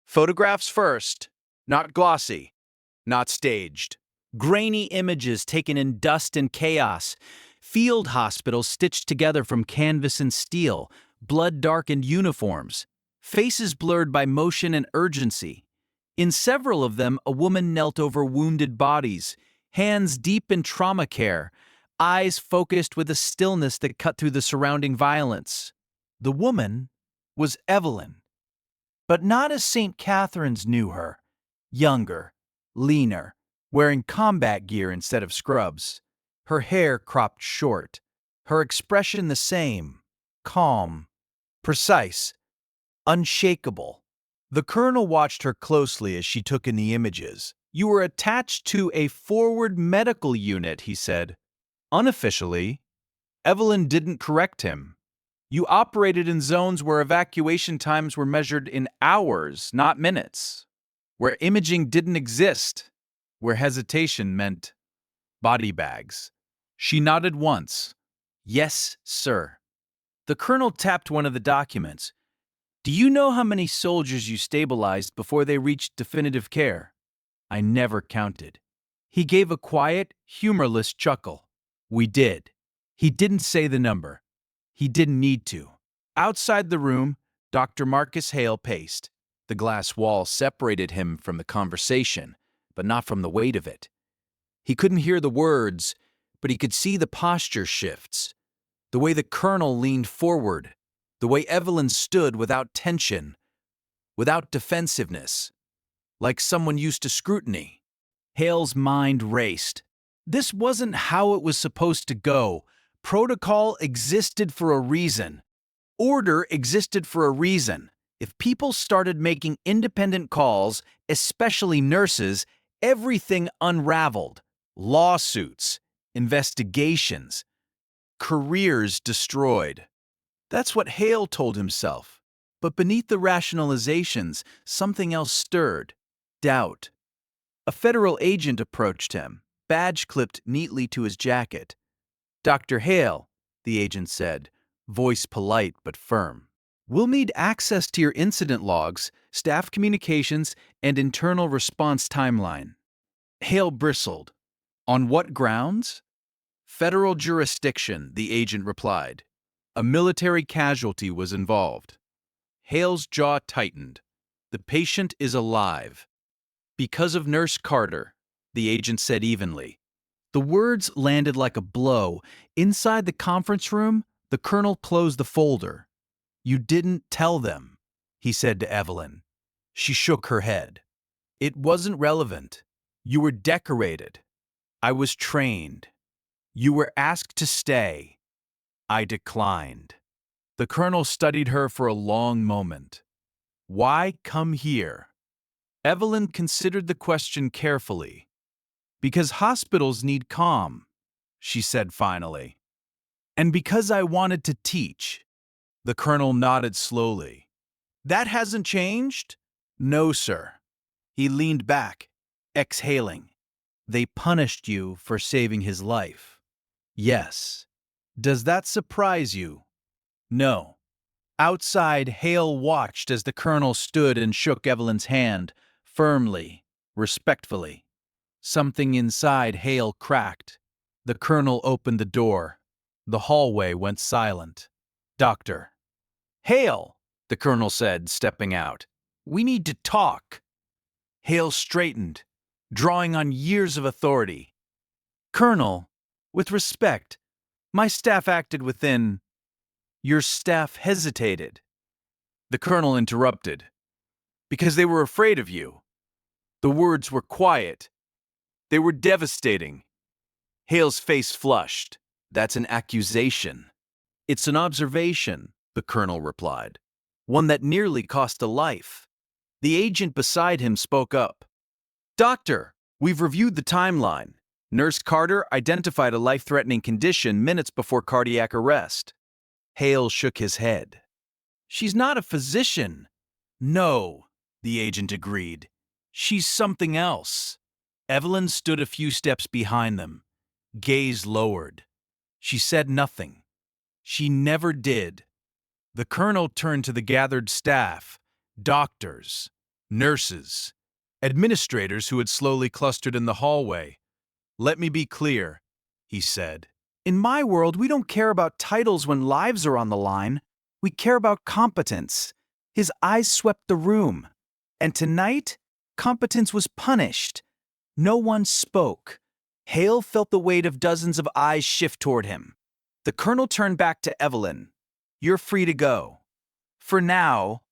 Photographs first, not glossy, not staged. Grainy images taken in dust and chaos. Field hospitals stitched together from canvas and steel, blood-darkened uniforms. Faces blurred by motion and urgency. In several of them, a woman knelt over wounded bodies, hands deep in trauma care, eyes focused with a stillness that cut through the surrounding violence. The woman was Evelyn, but not as St. Catherine's knew her. Younger, leaner, wearing combat gear instead of scrubs. Her hair cropped short, her expression the same, calm, precise, unshakable. The colonel watched her closely as she took in the images. You were attached to a forward medical unit, he said. Unofficially, Evelyn didn't correct him. You operated in zones where evacuation times were measured in hours, not minutes. Where imaging didn't exist. Where hesitation meant body bags. She nodded once. Yes, sir. The colonel tapped one of the documents. Do you know how many soldiers you stabilized before they reached definitive care? I never counted. He gave a quiet, humorless chuckle. We did. He didn't say the number. He didn't need to. Outside the room, Dr. Marcus Hale paced. The glass wall separated him from the conversation, but not from the weight of it. He couldn't hear the words, but he could see the posture shifts. The way the colonel leaned forward, the way Evelyn stood without tension, without defensiveness, like someone used to scrutiny. Hale's mind raced. This wasn't how it was supposed to go. Protocol existed for a reason. Order existed for a reason. If people started making independent calls, especially nurses, everything unraveled. Lawsuits, investigations, careers destroyed. That's what Hale told himself. But beneath the rationalizations, something else stirred. Doubt. A federal agent approached him, badge clipped neatly to his jacket. Dr. Hale, the agent said, voice polite but firm. We'll need access to your incident logs, staff communications, and internal response timeline. Hale bristled. On what grounds? Federal jurisdiction, the agent replied. A military casualty was involved. Hale's jaw tightened. The patient is alive. Because of Nurse Carter, the agent said evenly. The words landed like a blow. Inside the conference room, the colonel closed the folder. You didn't tell them, he said to Evelyn. She shook her head. It wasn't relevant. You were decorated. I was trained. You were asked to stay. I declined. The colonel studied her for a long moment. Why come here? Evelyn considered the question carefully. Because hospitals need calm, she said finally. And because I wanted to teach. The colonel nodded slowly. That hasn't changed? No, sir. He leaned back, exhaling. They punished you for saving his life. Yes. Does that surprise you? No. Outside, Hale watched as the colonel stood and shook Evelyn's hand, firmly, respectfully. Something inside Hale cracked. The colonel opened the door. The hallway went silent. Doctor. Hale, the colonel said, stepping out. We need to talk. Hale straightened, drawing on years of authority. Colonel, with respect, my staff acted within. Your staff hesitated. The colonel interrupted. Because they were afraid of you. The words were quiet. They were devastating. Hale's face flushed. That's an accusation. It's an observation, the colonel replied. One that nearly cost a life. The agent beside him spoke up. Doctor, we've reviewed the timeline. Nurse Carter identified a life-threatening condition minutes before cardiac arrest. Hale shook his head. She's not a physician. No, the agent agreed. She's something else. Evelyn stood a few steps behind them, gaze lowered. She said nothing. She never did. The colonel turned to the gathered staff, doctors, nurses, administrators who had slowly clustered in the hallway. Let me be clear, he said. In my world, we don't care about titles when lives are on the line. We care about competence. His eyes swept the room. And tonight, competence was punished. No one spoke. Hale felt the weight of dozens of eyes shift toward him. The colonel turned back to Evelyn. You're free to go. For now,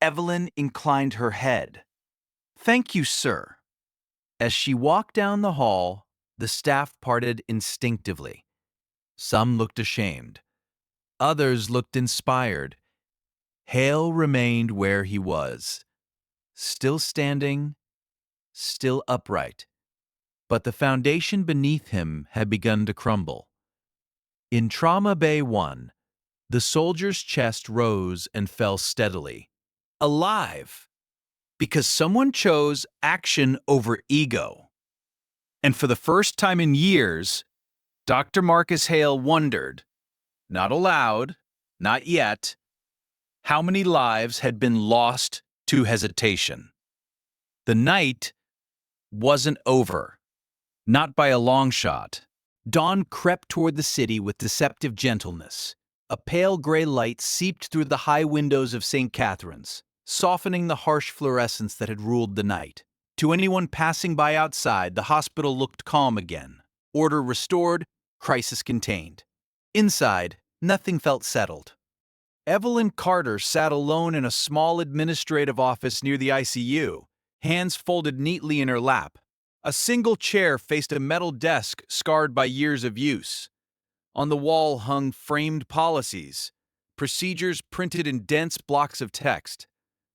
Evelyn inclined her head. Thank you, sir. As she walked down the hall, the staff parted instinctively. Some looked ashamed. Others looked inspired. Hale remained where he was, still standing, still upright. But the foundation beneath him had begun to crumble. In Trauma Bay 1, the soldier's chest rose and fell steadily. Alive! Because someone chose action over ego. And for the first time in years, Dr. Marcus Hale wondered, not aloud, not yet, how many lives had been lost to hesitation. The night wasn't over, not by a long shot. Dawn crept toward the city with deceptive gentleness. A pale gray light seeped through the high windows of St. Catherine's, softening the harsh fluorescence that had ruled the night. To anyone passing by outside, the hospital looked calm again. Order restored, crisis contained. Inside, nothing felt settled. Evelyn Carter sat alone in a small administrative office near the ICU, hands folded neatly in her lap. A single chair faced a metal desk scarred by years of use. On the wall hung framed policies, procedures printed in dense blocks of text,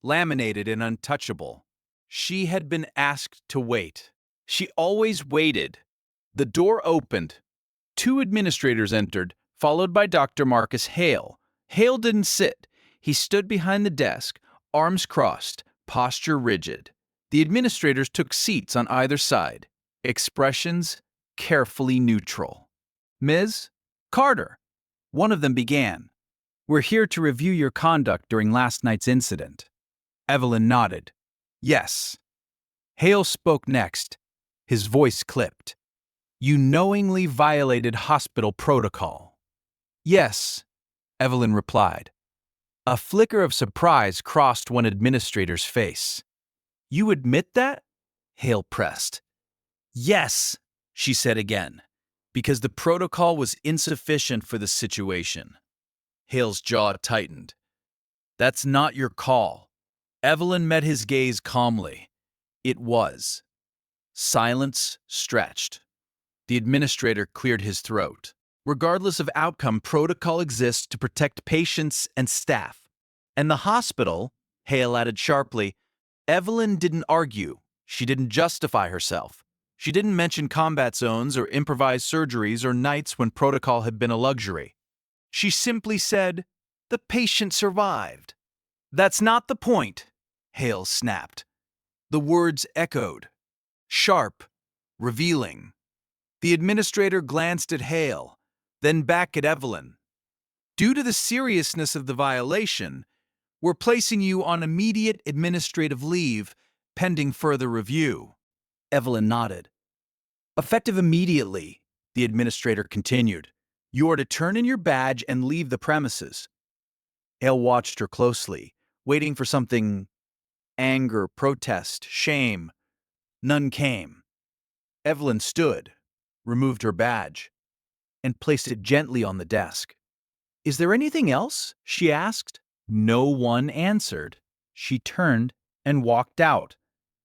laminated and untouchable. She had been asked to wait. She always waited. The door opened. Two administrators entered, followed by Dr. Marcus Hale. Hale didn't sit. He stood behind the desk, arms crossed, posture rigid. The administrators took seats on either side, expressions carefully neutral. Ms. Carter, one of them began. We're here to review your conduct during last night's incident. Evelyn nodded. Yes. Hale spoke next. His voice clipped. You knowingly violated hospital protocol. Yes, Evelyn replied. A flicker of surprise crossed one administrator's face. You admit that? Hale pressed. Yes, she said again, because the protocol was insufficient for the situation. Hale's jaw tightened. That's not your call. Evelyn met his gaze calmly. It was. Silence stretched. The administrator cleared his throat. Regardless of outcome, protocol exists to protect patients and staff. And the hospital, Hale added sharply, Evelyn didn't argue. She didn't justify herself. She didn't mention combat zones or improvised surgeries or nights when protocol had been a luxury. She simply said, the patient survived. That's not the point, Hale snapped. The words echoed. Sharp, revealing. The administrator glanced at Hale, then back at Evelyn. Due to the seriousness of the violation, we're placing you on immediate administrative leave pending further review. Evelyn nodded. Effective immediately, the administrator continued. You are to turn in your badge and leave the premises. Hale watched her closely, waiting for something. Anger, protest, shame. None came. Evelyn stood, removed her badge, and placed it gently on the desk. Is there anything else? She asked. No one answered. She turned and walked out.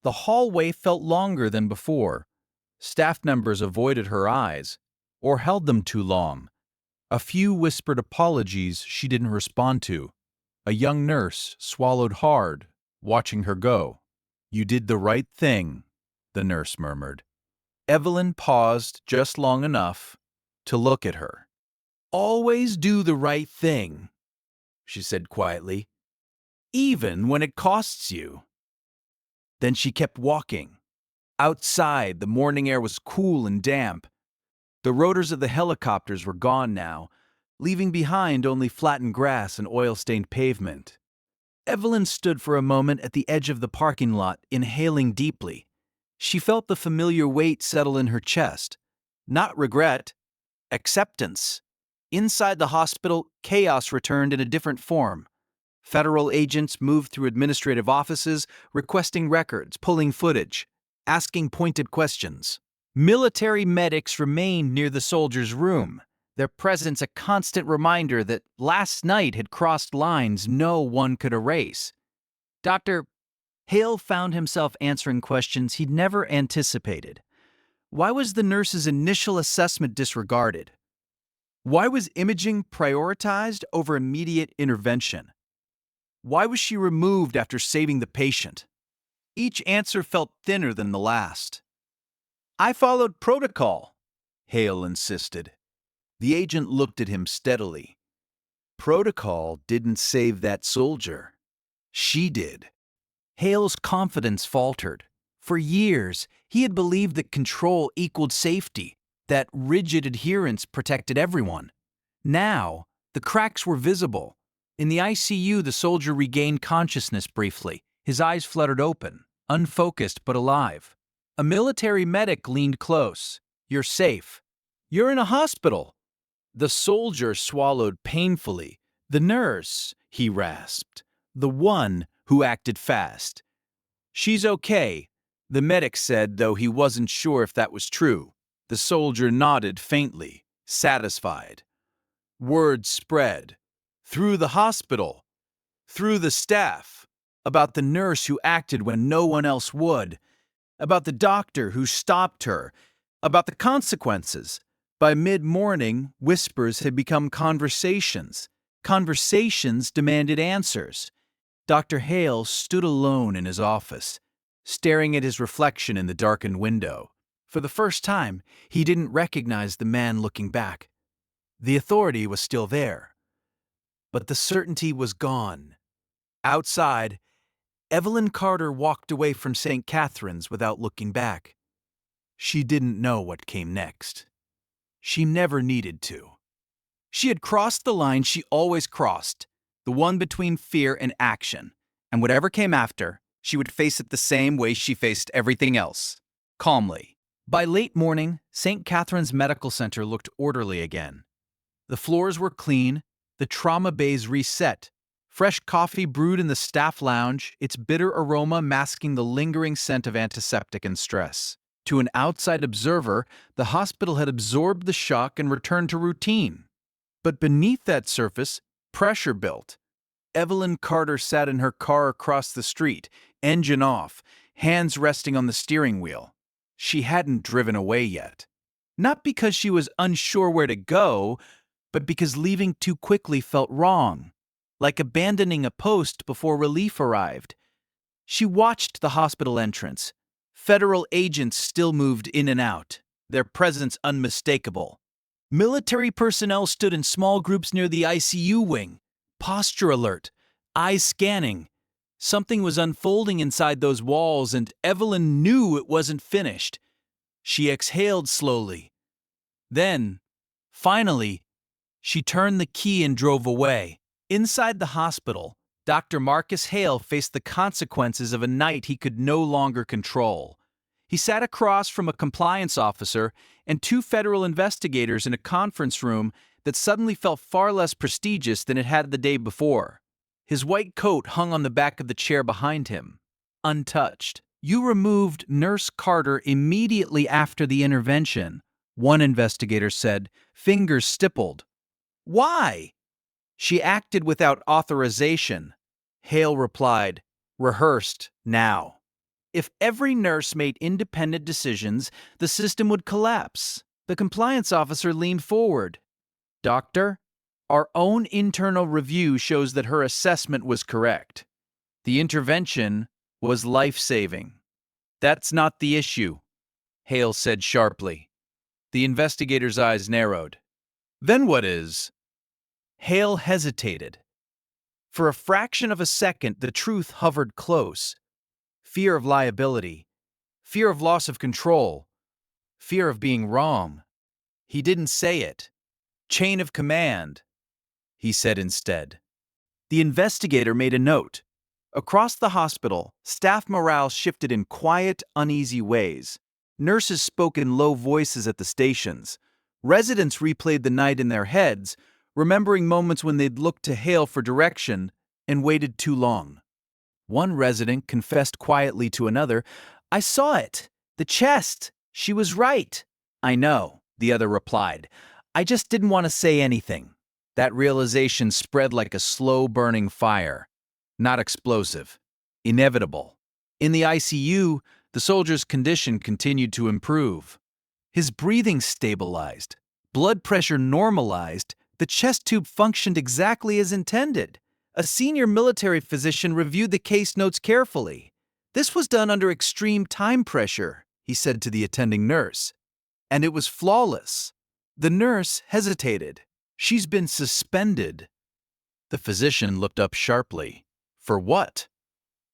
The hallway felt longer than before. Staff members avoided her eyes, or held them too long. A few whispered apologies she didn't respond to. A young nurse swallowed hard, watching her go. You did the right thing, the nurse murmured. Evelyn paused just long enough to look at her. Always do the right thing, she said quietly, even when it costs you. Then she kept walking. Outside, the morning air was cool and damp. The rotors of the helicopters were gone now, leaving behind only flattened grass and oil-stained pavement. Evelyn stood for a moment at the edge of the parking lot, inhaling deeply. She felt the familiar weight settle in her chest. Not regret, acceptance. Inside the hospital, chaos returned in a different form. Federal agents moved through administrative offices, requesting records, pulling footage, asking pointed questions. Military medics remained near the soldiers' room, their presence a constant reminder that last night had crossed lines no one could erase. Dr. Hale found himself answering questions he'd never anticipated. Why was the nurse's initial assessment disregarded? Why was imaging prioritized over immediate intervention? Why was she removed after saving the patient? Each answer felt thinner than the last. I followed protocol, Hale insisted. The agent looked at him steadily. Protocol didn't save that soldier. She did. Hale's confidence faltered. For years, he had believed that control equaled safety. That rigid adherence protected everyone. Now, the cracks were visible. In the ICU, the soldier regained consciousness briefly. His eyes fluttered open, unfocused but alive. A military medic leaned close. "You're safe." "You're in a hospital." The soldier swallowed painfully. "The nurse," he rasped. "The one who acted fast." "She's okay," the medic said, though he wasn't sure if that was true. The soldier nodded faintly, satisfied. Word spread. Through the hospital. Through the staff. About the nurse who acted when no one else would. About the doctor who stopped her. About the consequences. By mid-morning, whispers had become conversations. Conversations demanded answers. Dr. Hale stood alone in his office, staring at his reflection in the darkened window. For the first time, he didn't recognize the man looking back. The authority was still there, but the certainty was gone. Outside, Evelyn Carter walked away from St. Catherine's without looking back. She didn't know what came next. She never needed to. She had crossed the line she always crossed, the one between fear and action, and whatever came after, she would face it the same way she faced everything else, calmly. By late morning, St. Catherine's Medical Center looked orderly again. The floors were clean, the trauma bays reset, fresh coffee brewed in the staff lounge, its bitter aroma masking the lingering scent of antiseptic and stress. To an outside observer, the hospital had absorbed the shock and returned to routine. But beneath that surface, pressure built. Evelyn Carter sat in her car across the street, engine off, hands resting on the steering wheel. She hadn't driven away yet. Not because she was unsure where to go, but because leaving too quickly felt wrong, like abandoning a post before relief arrived. She watched the hospital entrance. Federal agents still moved in and out, their presence unmistakable. Military personnel stood in small groups near the ICU wing, posture alert, eyes scanning. Something was unfolding inside those walls, and Evelyn knew it wasn't finished. She exhaled slowly. Then, finally, she turned the key and drove away. Inside the hospital, Dr. Marcus Hale faced the consequences of a night he could no longer control. He sat across from a compliance officer and two federal investigators in a conference room that suddenly felt far less prestigious than it had the day before. His white coat hung on the back of the chair behind him, untouched. "You removed Nurse Carter immediately after the intervention," one investigator said, fingers stippled. "Why?" "She acted without authorization," Hale replied, "rehearsed now. If every nurse made independent decisions, the system would collapse." The compliance officer leaned forward. "Doctor, our own internal review shows that her assessment was correct. The intervention was life-saving." "That's not the issue," Hale said sharply. The investigator's eyes narrowed. "Then what is?" Hale hesitated. For a fraction of a second, the truth hovered close. Fear of liability, fear of loss of control, fear of being wrong. He didn't say it. "Chain of command," he said instead. The investigator made a note. Across the hospital, staff morale shifted in quiet, uneasy ways. Nurses spoke in low voices at the stations. Residents replayed the night in their heads, remembering moments when they'd looked to Hale for direction and waited too long. One resident confessed quietly to another, "I saw it. The chest. She was right." "I know," the other replied. "I just didn't want to say anything." That realization spread like a slow-burning fire. Not explosive. Inevitable. In the ICU, the soldier's condition continued to improve. His breathing stabilized. Blood pressure normalized. The chest tube functioned exactly as intended. A senior military physician reviewed the case notes carefully. "This was done under extreme time pressure," he said to the attending nurse. "And it was flawless." The nurse hesitated. "She's been suspended." The physician looked up sharply. "For what?"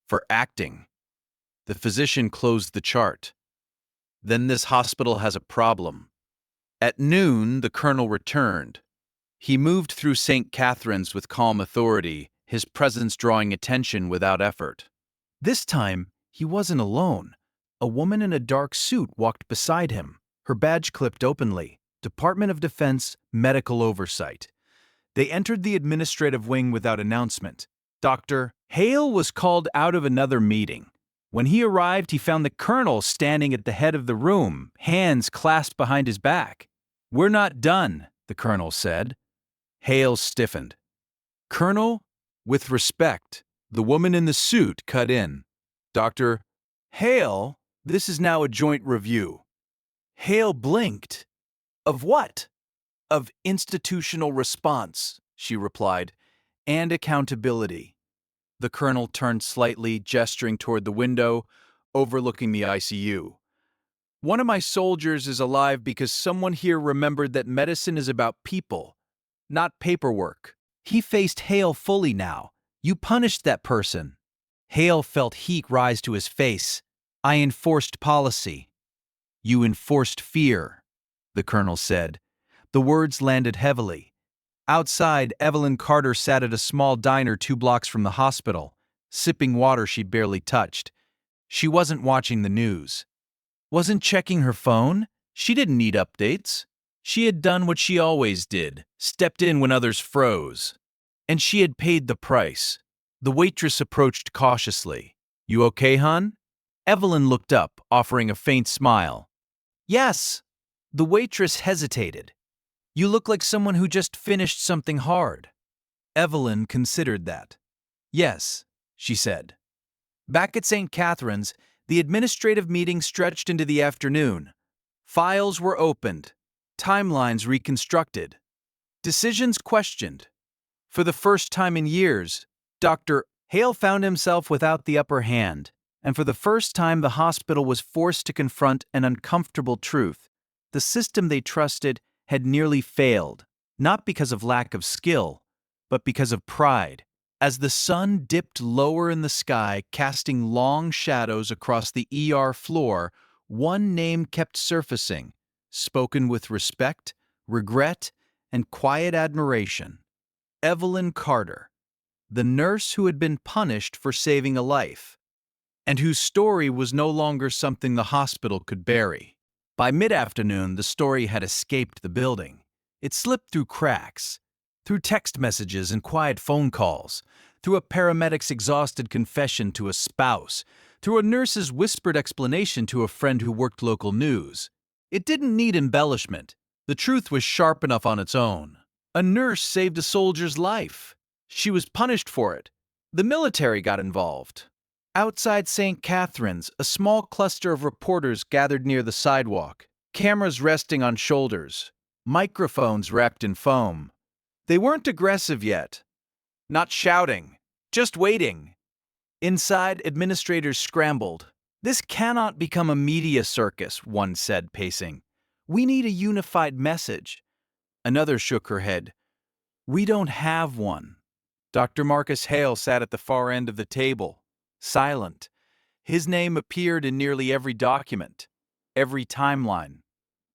"For acting." The physician closed the chart. "Then this hospital has a problem." At noon, the colonel returned. He moved through St. Catherine's with calm authority, his presence drawing attention without effort. This time, he wasn't alone. A woman in a dark suit walked beside him, her badge clipped openly, Department of Defense Medical Oversight. They entered the administrative wing without announcement. Dr. Hale was called out of another meeting. When he arrived, he found the colonel standing at the head of the room, hands clasped behind his back. "We're not done," the colonel said. Hale stiffened. "Colonel, with respect," the woman in the suit cut in. "Dr. Hale, this is now a joint review." Hale blinked. "Of what?" "Of institutional response," she replied, "and accountability." The colonel turned slightly, gesturing toward the window, overlooking the ICU. "One of my soldiers is alive because someone here remembered that medicine is about people, not paperwork." He faced Hale fully now. "You punished that person." Hale felt heat rise to his face. "I enforced policy." "You enforced fear," the colonel said. The words landed heavily. Outside, Evelyn Carter sat at a small diner 2 blocks from the hospital, sipping water she'd barely touched. She wasn't watching the news. Wasn't checking her phone? She didn't need updates. She had done what she always did, stepped in when others froze. And she had paid the price. The waitress approached cautiously. "You okay, hon?" Evelyn looked up, offering a faint smile. "Yes." The waitress hesitated. "You look like someone who just finished something hard." Evelyn considered that. "Yes," she said. Back at St. Catherine's, the administrative meeting stretched into the afternoon. Files were opened, timelines reconstructed, decisions questioned. For the first time in years, Dr. Hale found himself without the upper hand, and for the first time the hospital was forced to confront an uncomfortable truth. The system they trusted had nearly failed, not because of lack of skill, but because of pride. As the sun dipped lower in the sky, casting long shadows across the ER floor, one name kept surfacing, spoken with respect, regret, and quiet admiration. Evelyn Carter, the nurse who had been punished for saving a life, and whose story was no longer something the hospital could bury. By mid-afternoon, the story had escaped the building. It slipped through cracks, through text messages and quiet phone calls, through a paramedic's exhausted confession to a spouse, through a nurse's whispered explanation to a friend who worked local news. It didn't need embellishment. The truth was sharp enough on its own. A nurse saved a soldier's life. She was punished for it. The military got involved. Outside St. Catherine's, a small cluster of reporters gathered near the sidewalk, cameras resting on shoulders, microphones wrapped in foam. They weren't aggressive yet. Not shouting, just waiting. Inside, administrators scrambled. "This cannot become a media circus," one said, pacing. "We need a unified message." Another shook her head. "We don't have one." Dr. Marcus Hale sat at the far end of the table, silent. His name appeared in nearly every document, every timeline,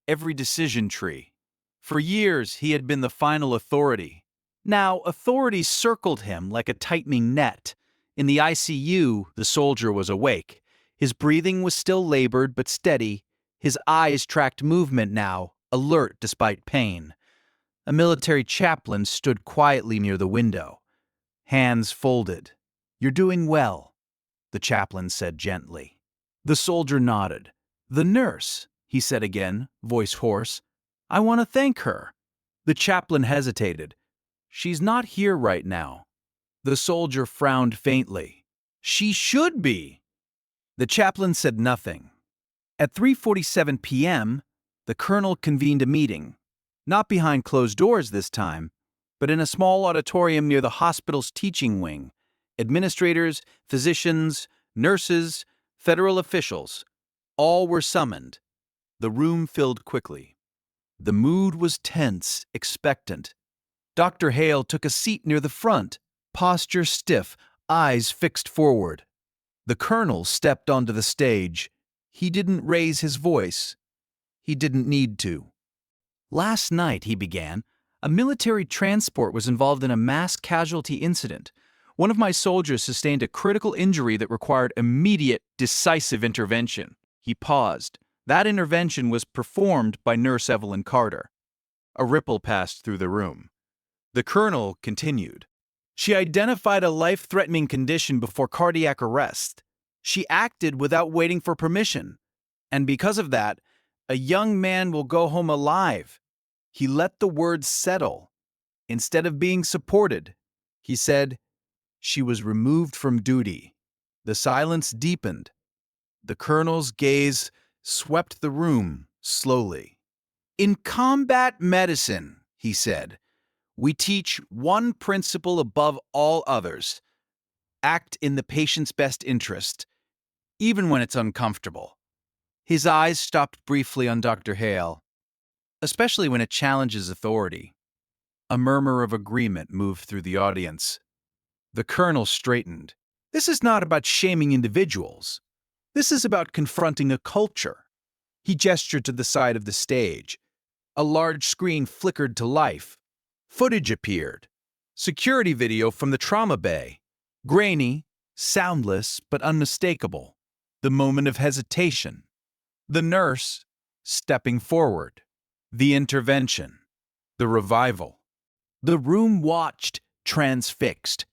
every decision tree. For years, he had been the final authority. Now, authority circled him like a tightening net. In the ICU, the soldier was awake. His breathing was still labored but steady. His eyes tracked movement now, alert despite pain. A military chaplain stood quietly near the window, hands folded. "You're doing well," the chaplain said gently. The soldier nodded. "The nurse," he said again, voice hoarse. "I want to thank her." The chaplain hesitated. "She's not here right now." The soldier frowned faintly. "She should be." The chaplain said nothing. At 3:47 p.m., the colonel convened a meeting. Not behind closed doors this time, but in a small auditorium near the hospital's teaching wing. Administrators, physicians, nurses, federal officials, all were summoned. The room filled quickly. The mood was tense, expectant. Dr. Hale took a seat near the front, posture stiff, eyes fixed forward. The colonel stepped onto the stage. He didn't raise his voice. He didn't need to. Last night, he began, a military transport was involved in a mass casualty incident. One of my soldiers sustained a critical injury that required immediate, decisive intervention. He paused. That intervention was performed by Nurse Evelyn Carter. A ripple passed through the room. The colonel continued. She identified a life-threatening condition before cardiac arrest. She acted without waiting for permission. And because of that, a young man will go home alive. He let the words settle. Instead of being supported, he said, she was removed from duty. The silence deepened. The colonel's gaze swept the room slowly. In combat medicine, he said, we teach one principle above all others. Act in the patient's best interest, even when it's uncomfortable. His eyes stopped briefly on Dr. Hale, especially when it challenges authority. A murmur of agreement moved through the audience. The colonel straightened. This is not about shaming individuals. This is about confronting a culture. He gestured to the side of the stage. A large screen flickered to life. Footage appeared. Security video from the trauma bay. Grainy, soundless, but unmistakable. The moment of hesitation. The nurse stepping forward. The intervention. The revival. The room watched, transfixed.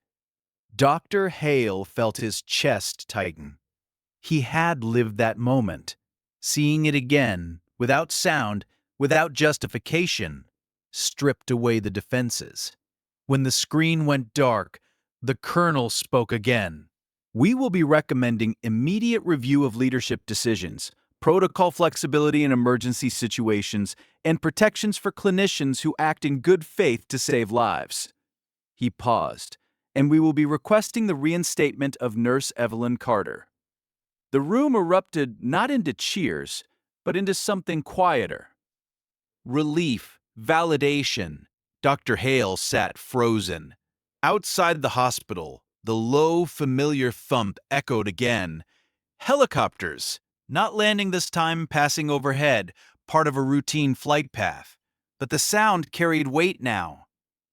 Dr. Hale felt his chest tighten. He had lived that moment, seeing it again, without sound, without justification, stripped away the defenses. When the screen went dark, the colonel spoke again. We will be recommending immediate review of leadership decisions, protocol flexibility in emergency situations, and protections for clinicians who act in good faith to save lives. He paused, and we will be requesting the reinstatement of Nurse Evelyn Carter. The room erupted not into cheers, but into something quieter. Relief, validation. Dr. Hale sat frozen. Outside the hospital, the low, familiar thump echoed again. Helicopters, not landing this time, passing overhead, part of a routine flight path. But the sound carried weight now.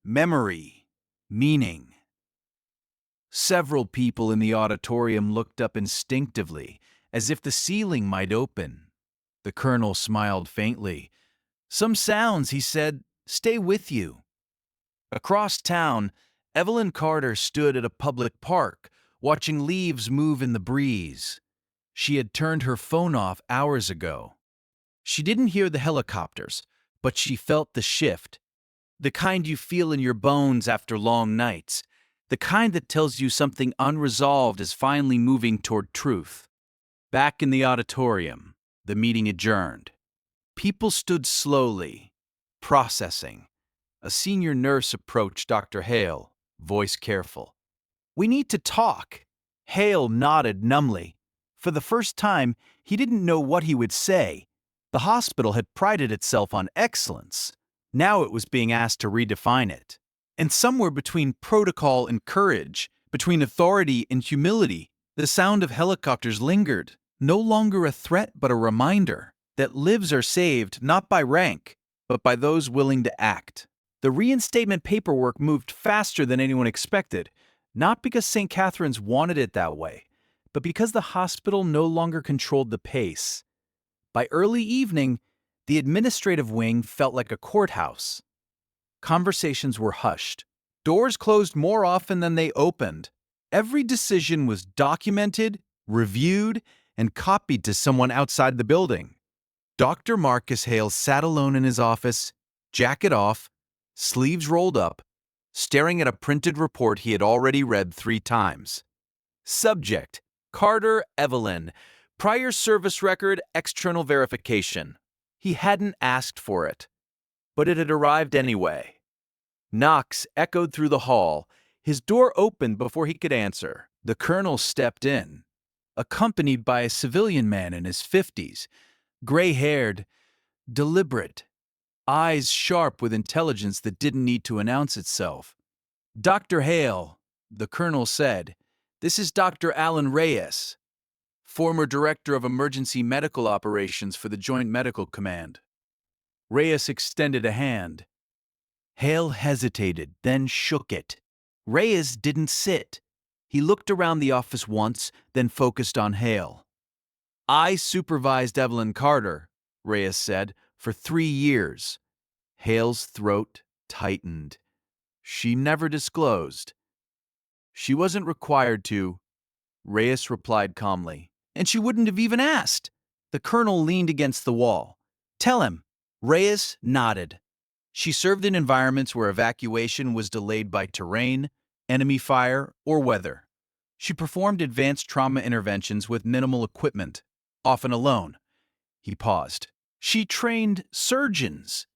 Memory, meaning. Several people in the auditorium looked up instinctively, as if the ceiling might open. The colonel smiled faintly. Some sounds, he said, stay with you. Across town, Evelyn Carter stood at a public park, watching leaves move in the breeze. She had turned her phone off hours ago. She didn't hear the helicopters, but she felt the shift. The kind you feel in your bones after long nights. The kind that tells you something unresolved is finally moving toward truth. Back in the auditorium, the meeting adjourned. People stood slowly, processing. A senior nurse approached Dr. Hale, voice careful. We need to talk. Hale nodded numbly. For the first time, he didn't know what he would say. The hospital had prided itself on excellence. Now it was being asked to redefine it. And somewhere between protocol and courage, between authority and humility, the sound of helicopters lingered, no longer a threat but a reminder that lives are saved not by rank, but by those willing to act. The reinstatement paperwork moved faster than anyone expected, not because St. Catherine's wanted it that way, but because the hospital no longer controlled the pace. By early evening, the administrative wing felt like a courthouse. Conversations were hushed. Doors closed more often than they opened. Every decision was documented, reviewed, and copied to someone outside the building. Dr. Marcus Hale sat alone in his office, jacket off, sleeves rolled up, staring at a printed report he had already read 3 times. Subject: Carter Evelyn. Prior service record, external verification. He hadn't asked for it, but it had arrived anyway. Knocks echoed through the hall. His door opened before he could answer. The colonel stepped in, accompanied by a civilian man in his 50s, gray-haired, deliberate, eyes sharp with intelligence that didn't need to announce itself. Dr. Hale, the colonel said, this is Dr. Alan Reyes, former director of emergency medical operations for the Joint Medical Command. Reyes extended a hand. Hale hesitated, then shook it. Reyes didn't sit. He looked around the office once, then focused on Hale. I supervised Evelyn Carter, Reyes said, for 3 years. Hale's throat tightened. She never disclosed. She wasn't required to, Reyes replied calmly. And she wouldn't have even asked. The colonel leaned against the wall. Tell him. Reyes nodded. She served in environments where evacuation was delayed by terrain, enemy fire, or weather. She performed advanced trauma interventions with minimal equipment, often alone. He paused. She trained surgeons.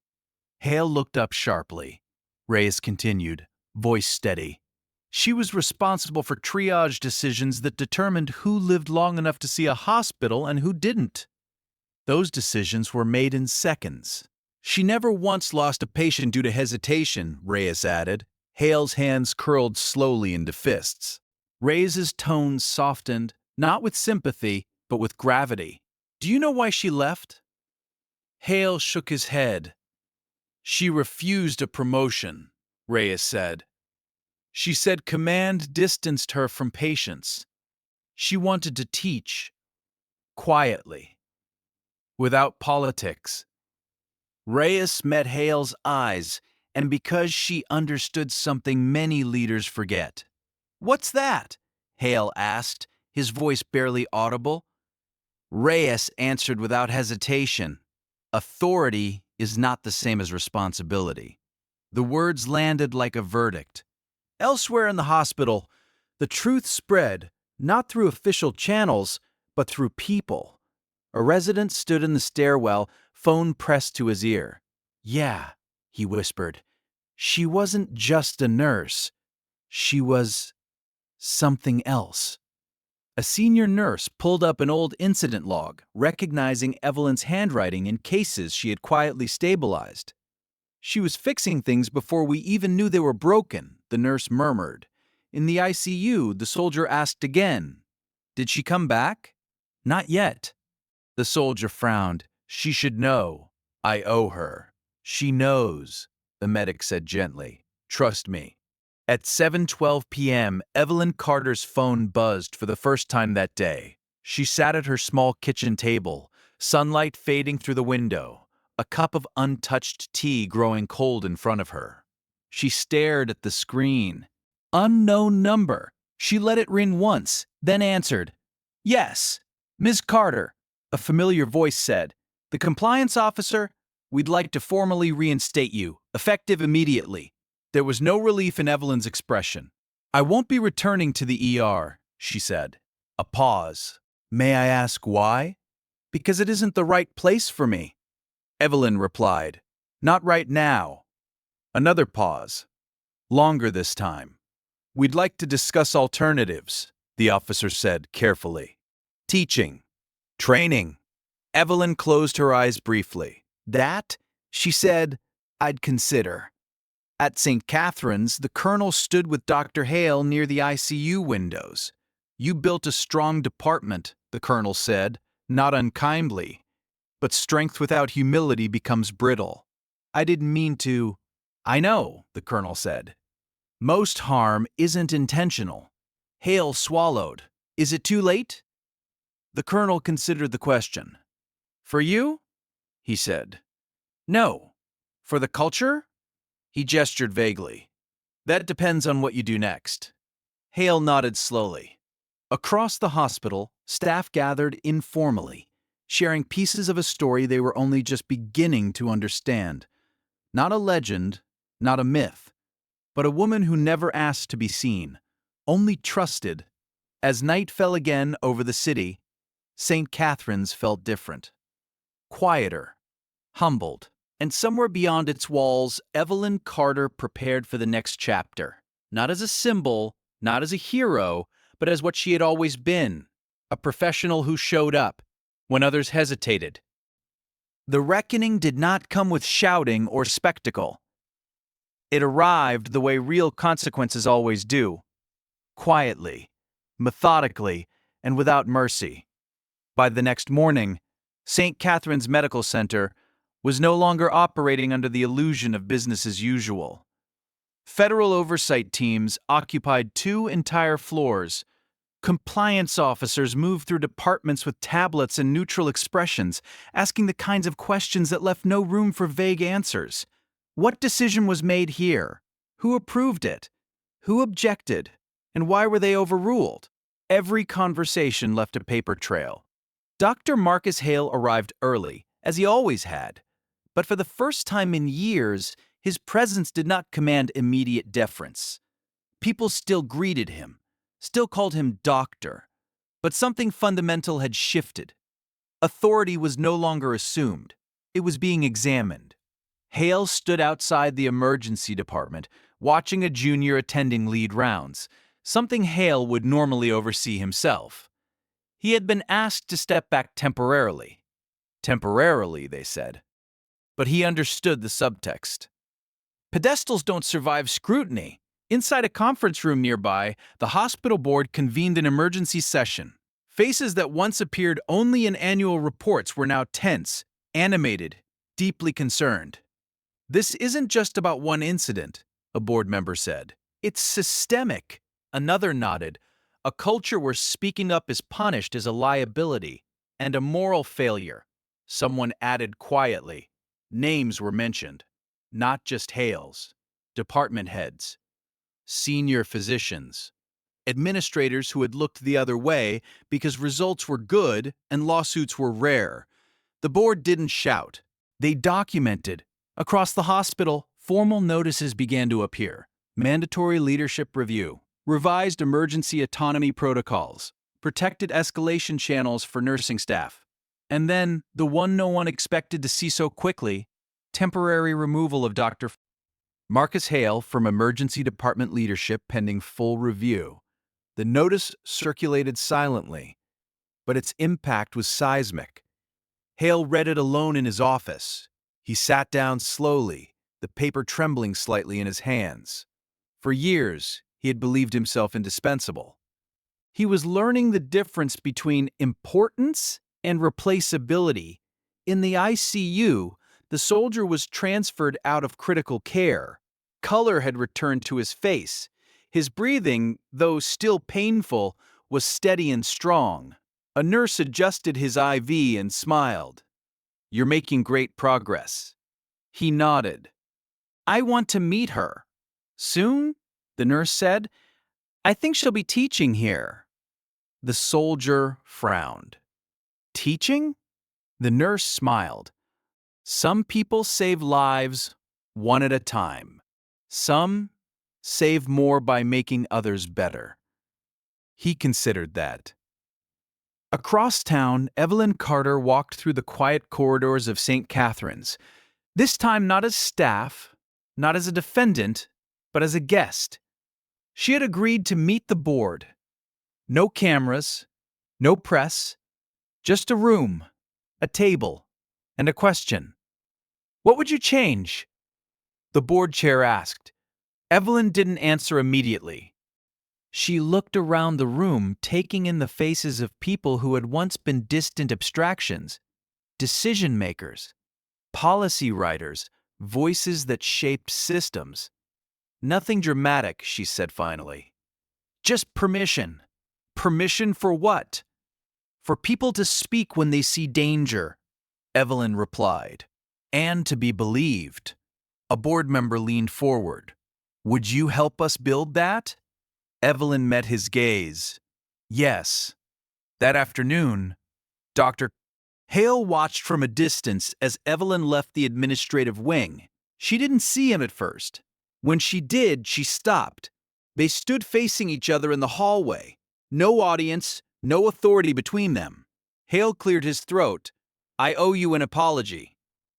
Hale looked up sharply. Reyes continued, voice steady. She was responsible for triage decisions that determined who lived long enough to see a hospital and who didn't. Those decisions were made in seconds. She never once lost a patient due to hesitation, Reyes added. Hale's hands curled slowly into fists. Reyes's tone softened, not with sympathy, but with gravity. Do you know why she left? Hale shook his head. She refused a promotion, Reyes said. She said command distanced her from patients. She wanted to teach, quietly, without politics. Reyes met Hale's eyes, and because she understood something many leaders forget. What's that? Hale asked, his voice barely audible. Reyes answered without hesitation. Authority is not the same as responsibility. The words landed like a verdict. Elsewhere in the hospital, the truth spread, not through official channels, but through people. A resident stood in the stairwell, phone pressed to his ear. Yeah, he whispered. She wasn't just a nurse. She was something else. A senior nurse pulled up an old incident log, recognizing Evelyn's handwriting in cases she had quietly stabilized. She was fixing things before we even knew they were broken, the nurse murmured. In the ICU, the soldier asked again, Did she come back? Not yet. The soldier frowned. She should know. I owe her. She knows, the medic said gently. Trust me. At 7:12 p.m., Evelyn Carter's phone buzzed for the first time that day. She sat at her small kitchen table, sunlight fading through the window, a cup of untouched tea growing cold in front of her. She stared at the screen. Unknown number. She let it ring once, then answered. Yes, Ms. Carter, a familiar voice said. The compliance officer, we'd like to formally reinstate you, effective immediately. There was no relief in Evelyn's expression. I won't be returning to the ER, she said. A pause. May I ask why? Because it isn't the right place for me. Evelyn replied, Not right now. Another pause. Longer this time. We'd like to discuss alternatives, the officer said carefully. Teaching. Training. Evelyn closed her eyes briefly. That, she said, I'd consider. At St. Catherine's, the colonel stood with Dr. Hale near the ICU windows. You built a strong department, the colonel said, not unkindly. But strength without humility becomes brittle. I didn't mean to. I know, the colonel said. Most harm isn't intentional. Hale swallowed. Is it too late? The colonel considered the question. For you? He said. No. For the culture? He gestured vaguely. That depends on what you do next. Hale nodded slowly. Across the hospital, staff gathered informally, sharing pieces of a story they were only just beginning to understand. Not a legend, not a myth, but a woman who never asked to be seen, only trusted. As night fell again over the city, St. Catherine's felt different. Quieter, humbled, and somewhere beyond its walls, Evelyn Carter prepared for the next chapter. Not as a symbol, not as a hero, but as what she had always been, a professional who showed up when others hesitated. The reckoning did not come with shouting or spectacle. It arrived the way real consequences always do, quietly, methodically, and without mercy. By the next morning, St. Catherine's Medical Center was no longer operating under the illusion of business as usual. Federal oversight teams occupied 2 entire floors. Compliance officers moved through departments with tablets and neutral expressions, asking the kinds of questions that left no room for vague answers. What decision was made here? Who approved it? Who objected? And why were they overruled? Every conversation left a paper trail. Dr. Marcus Hale arrived early, as he always had. But for the first time in years, his presence did not command immediate deference. People still greeted him, still called him doctor. But something fundamental had shifted. Authority was no longer assumed. It was being examined. Hale stood outside the emergency department, watching a junior attending lead rounds, something Hale would normally oversee himself. He had been asked to step back temporarily. Temporarily, they said. But he understood the subtext. Pedestals don't survive scrutiny. Inside a conference room nearby, the hospital board convened an emergency session. Faces that once appeared only in annual reports were now tense, animated, deeply concerned. "This isn't just about one incident," a board member said. "It's systemic." Another nodded. "A culture where speaking up is punished as a liability and a moral failure." Someone added quietly. Names were mentioned. Not just Hales. Department heads. Senior physicians. Administrators who had looked the other way because results were good and lawsuits were rare. The board didn't shout. They documented. Across the hospital, formal notices began to appear. Mandatory leadership review, revised emergency autonomy protocols, protected escalation channels for nursing staff. And then, the one no one expected to see so quickly, temporary removal of Dr. Marcus Hale from emergency department leadership pending full review. The notice circulated silently, but its impact was seismic. Hale read it alone in his office. He sat down slowly, the paper trembling slightly in his hands. For years, he had believed himself indispensable. He was learning the difference between importance and replaceability. In the ICU, the soldier was transferred out of critical care. Color had returned to his face. His breathing, though still painful, was steady and strong. A nurse adjusted his IV and smiled. "You're making great progress." He nodded. "I want to meet her." "Soon?" the nurse said. "I think she'll be teaching here." The soldier frowned. "Teaching?" The nurse smiled. "Some people save lives one at a time. Some save more by making others better." He considered that. Across town, Evelyn Carter walked through the quiet corridors of St. Catherine's, this time not as staff, not as a defendant, but as a guest. She had agreed to meet the board. No cameras, no press, just a room, a table, and a question. "What would you change?" the board chair asked. Evelyn didn't answer immediately. She looked around the room, taking in the faces of people who had once been distant abstractions, decision makers, policy writers, voices that shaped systems. "Nothing dramatic," she said finally. "Just permission." "Permission for what?" "For people to speak when they see danger," Evelyn replied. "And to be believed." A board member leaned forward. "Would you help us build that?" Evelyn met his gaze. "Yes." That afternoon, Dr. Hale watched from a distance as Evelyn left the administrative wing. She didn't see him at first. When she did, she stopped. They stood facing each other in the hallway. No audience, no authority between them. Hale cleared his throat. "I owe you an apology."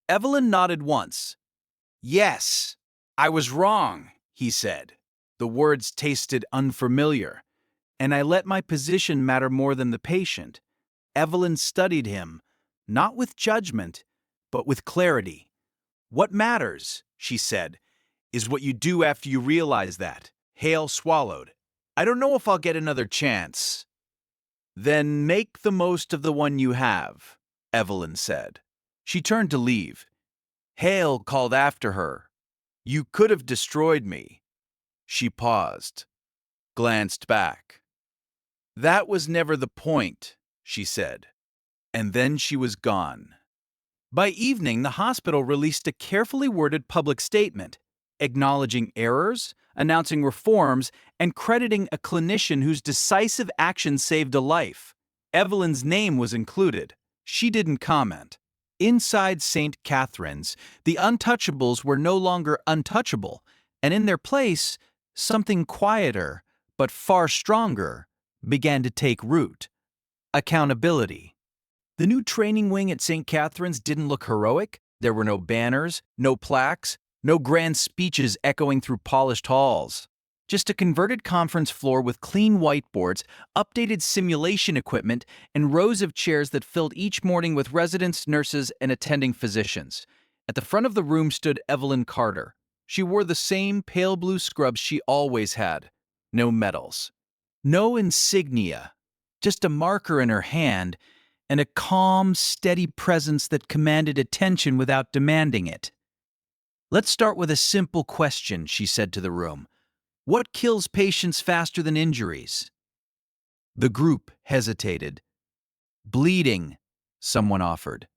Evelyn nodded once. "Yes, I was wrong," he said. The words tasted unfamiliar. "And I let my position matter more than the patient." Evelyn studied him, not with judgment, but with clarity. "What matters," she said, "is what you do after you realize that." Hale swallowed. "I don't know if I'll get another chance." "Then make the most of the one you have," Evelyn said. She turned to leave. Hale called after her. "You could have destroyed me." She paused, glanced back. "That was never the point," she said. And then she was gone. By evening, the hospital released a carefully worded public statement, acknowledging errors, announcing reforms, and crediting a clinician whose decisive action saved a life. Evelyn's name was included. She didn't comment. Inside St. Catherine's, the untouchables were no longer untouchable, and in their place, something quieter, but far stronger, began to take root: accountability. The new training wing at St. Catherine's didn't look heroic. There were no banners, no plaques, no grand speeches echoing through polished halls. Just a converted conference floor with clean whiteboards, updated simulation equipment, and rows of chairs that filled each morning with residents, nurses, and attending physicians. At the front of the room stood Evelyn Carter. She wore the same pale blue scrubs she always had. No medals. No insignia. Just a marker in her hand, and a calm, steady presence that commanded attention without demanding it. "Let's start with a simple question," she said to the room. "What kills patients faster than injuries?" The group hesitated. "Bleeding," someone offered.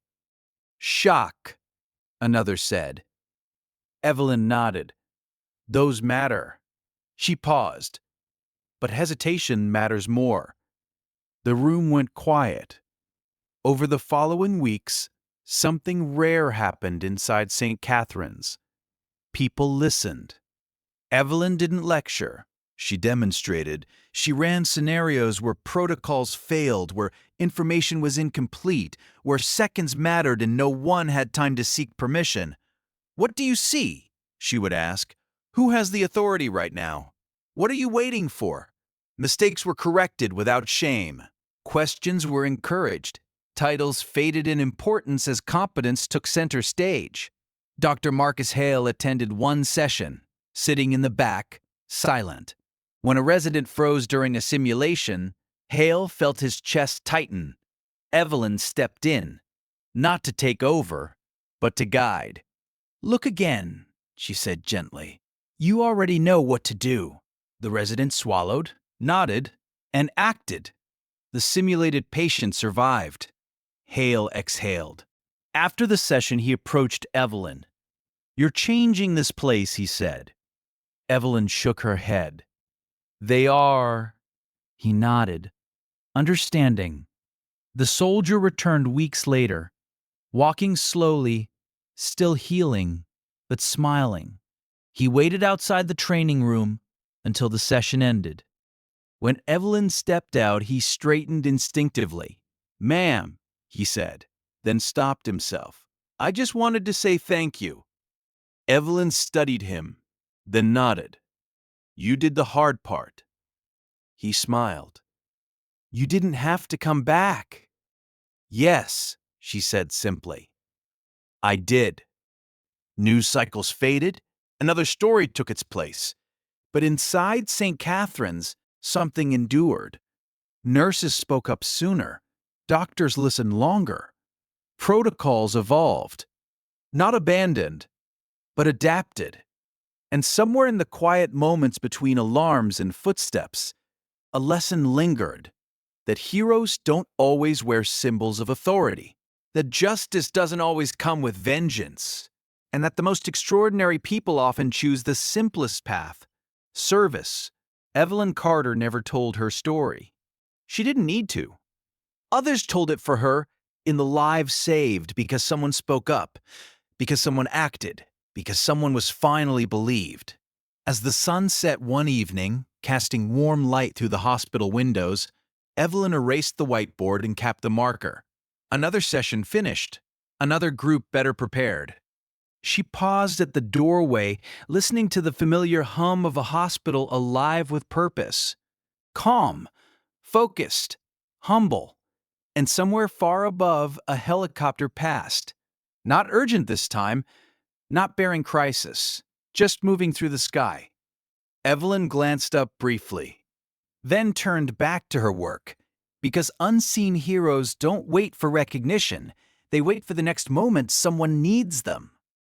"Shock," another said. Evelyn nodded. "Those matter." She paused. "But hesitation matters more." The room went quiet. Over the following weeks, something rare happened inside St. Catherine's. People listened. Evelyn didn't lecture. She demonstrated. She ran scenarios where protocols failed, where information was incomplete, where seconds mattered and no one had time to seek permission. "What do you see?" she would ask. "Who has the authority right now? What are you waiting for?" Mistakes were corrected without shame. Questions were encouraged. Titles faded in importance as competence took center stage. Dr. Marcus Hale attended one session, sitting in the back, silent. When a resident froze during a simulation, Hale felt his chest tighten. Evelyn stepped in, not to take over, but to guide. "Look again," she said gently. "You already know what to do." The resident swallowed, nodded, and acted. The simulated patient survived. Hale exhaled. After the session, he approached Evelyn. "You're changing this place," he said. Evelyn shook her head. "They are." He nodded, understanding. The soldier returned weeks later, walking slowly, still healing, but smiling. He waited outside the training room until the session ended. When Evelyn stepped out, he straightened instinctively. "Ma'am," he said, then stopped himself. "I just wanted to say thank you." Evelyn studied him, then nodded. "You did the hard part." He smiled. "You didn't have to come back." "Yes," she said simply. "I did." News cycles faded, another story took its place. But inside St. Catherine's, something endured. Nurses spoke up sooner. Doctors listened longer. Protocols evolved. Not abandoned, but adapted. And somewhere in the quiet moments between alarms and footsteps, a lesson lingered: that heroes don't always wear symbols of authority, that justice doesn't always come with vengeance, and that the most extraordinary people often choose the simplest path: service. Evelyn Carter never told her story. She didn't need to. Others told it for her, in the lives saved because someone spoke up, because someone acted, because someone was finally believed. As the sun set one evening, casting warm light through the hospital windows, Evelyn erased the whiteboard and capped the marker. Another session finished, another group better prepared. She paused at the doorway, listening to the familiar hum of a hospital alive with purpose. Calm, focused, humble, and somewhere far above, a helicopter passed. Not urgent this time, not bearing crisis, just moving through the sky. Evelyn glanced up briefly, then turned back to her work, because unseen heroes don't wait for recognition. They wait for the next moment someone needs them.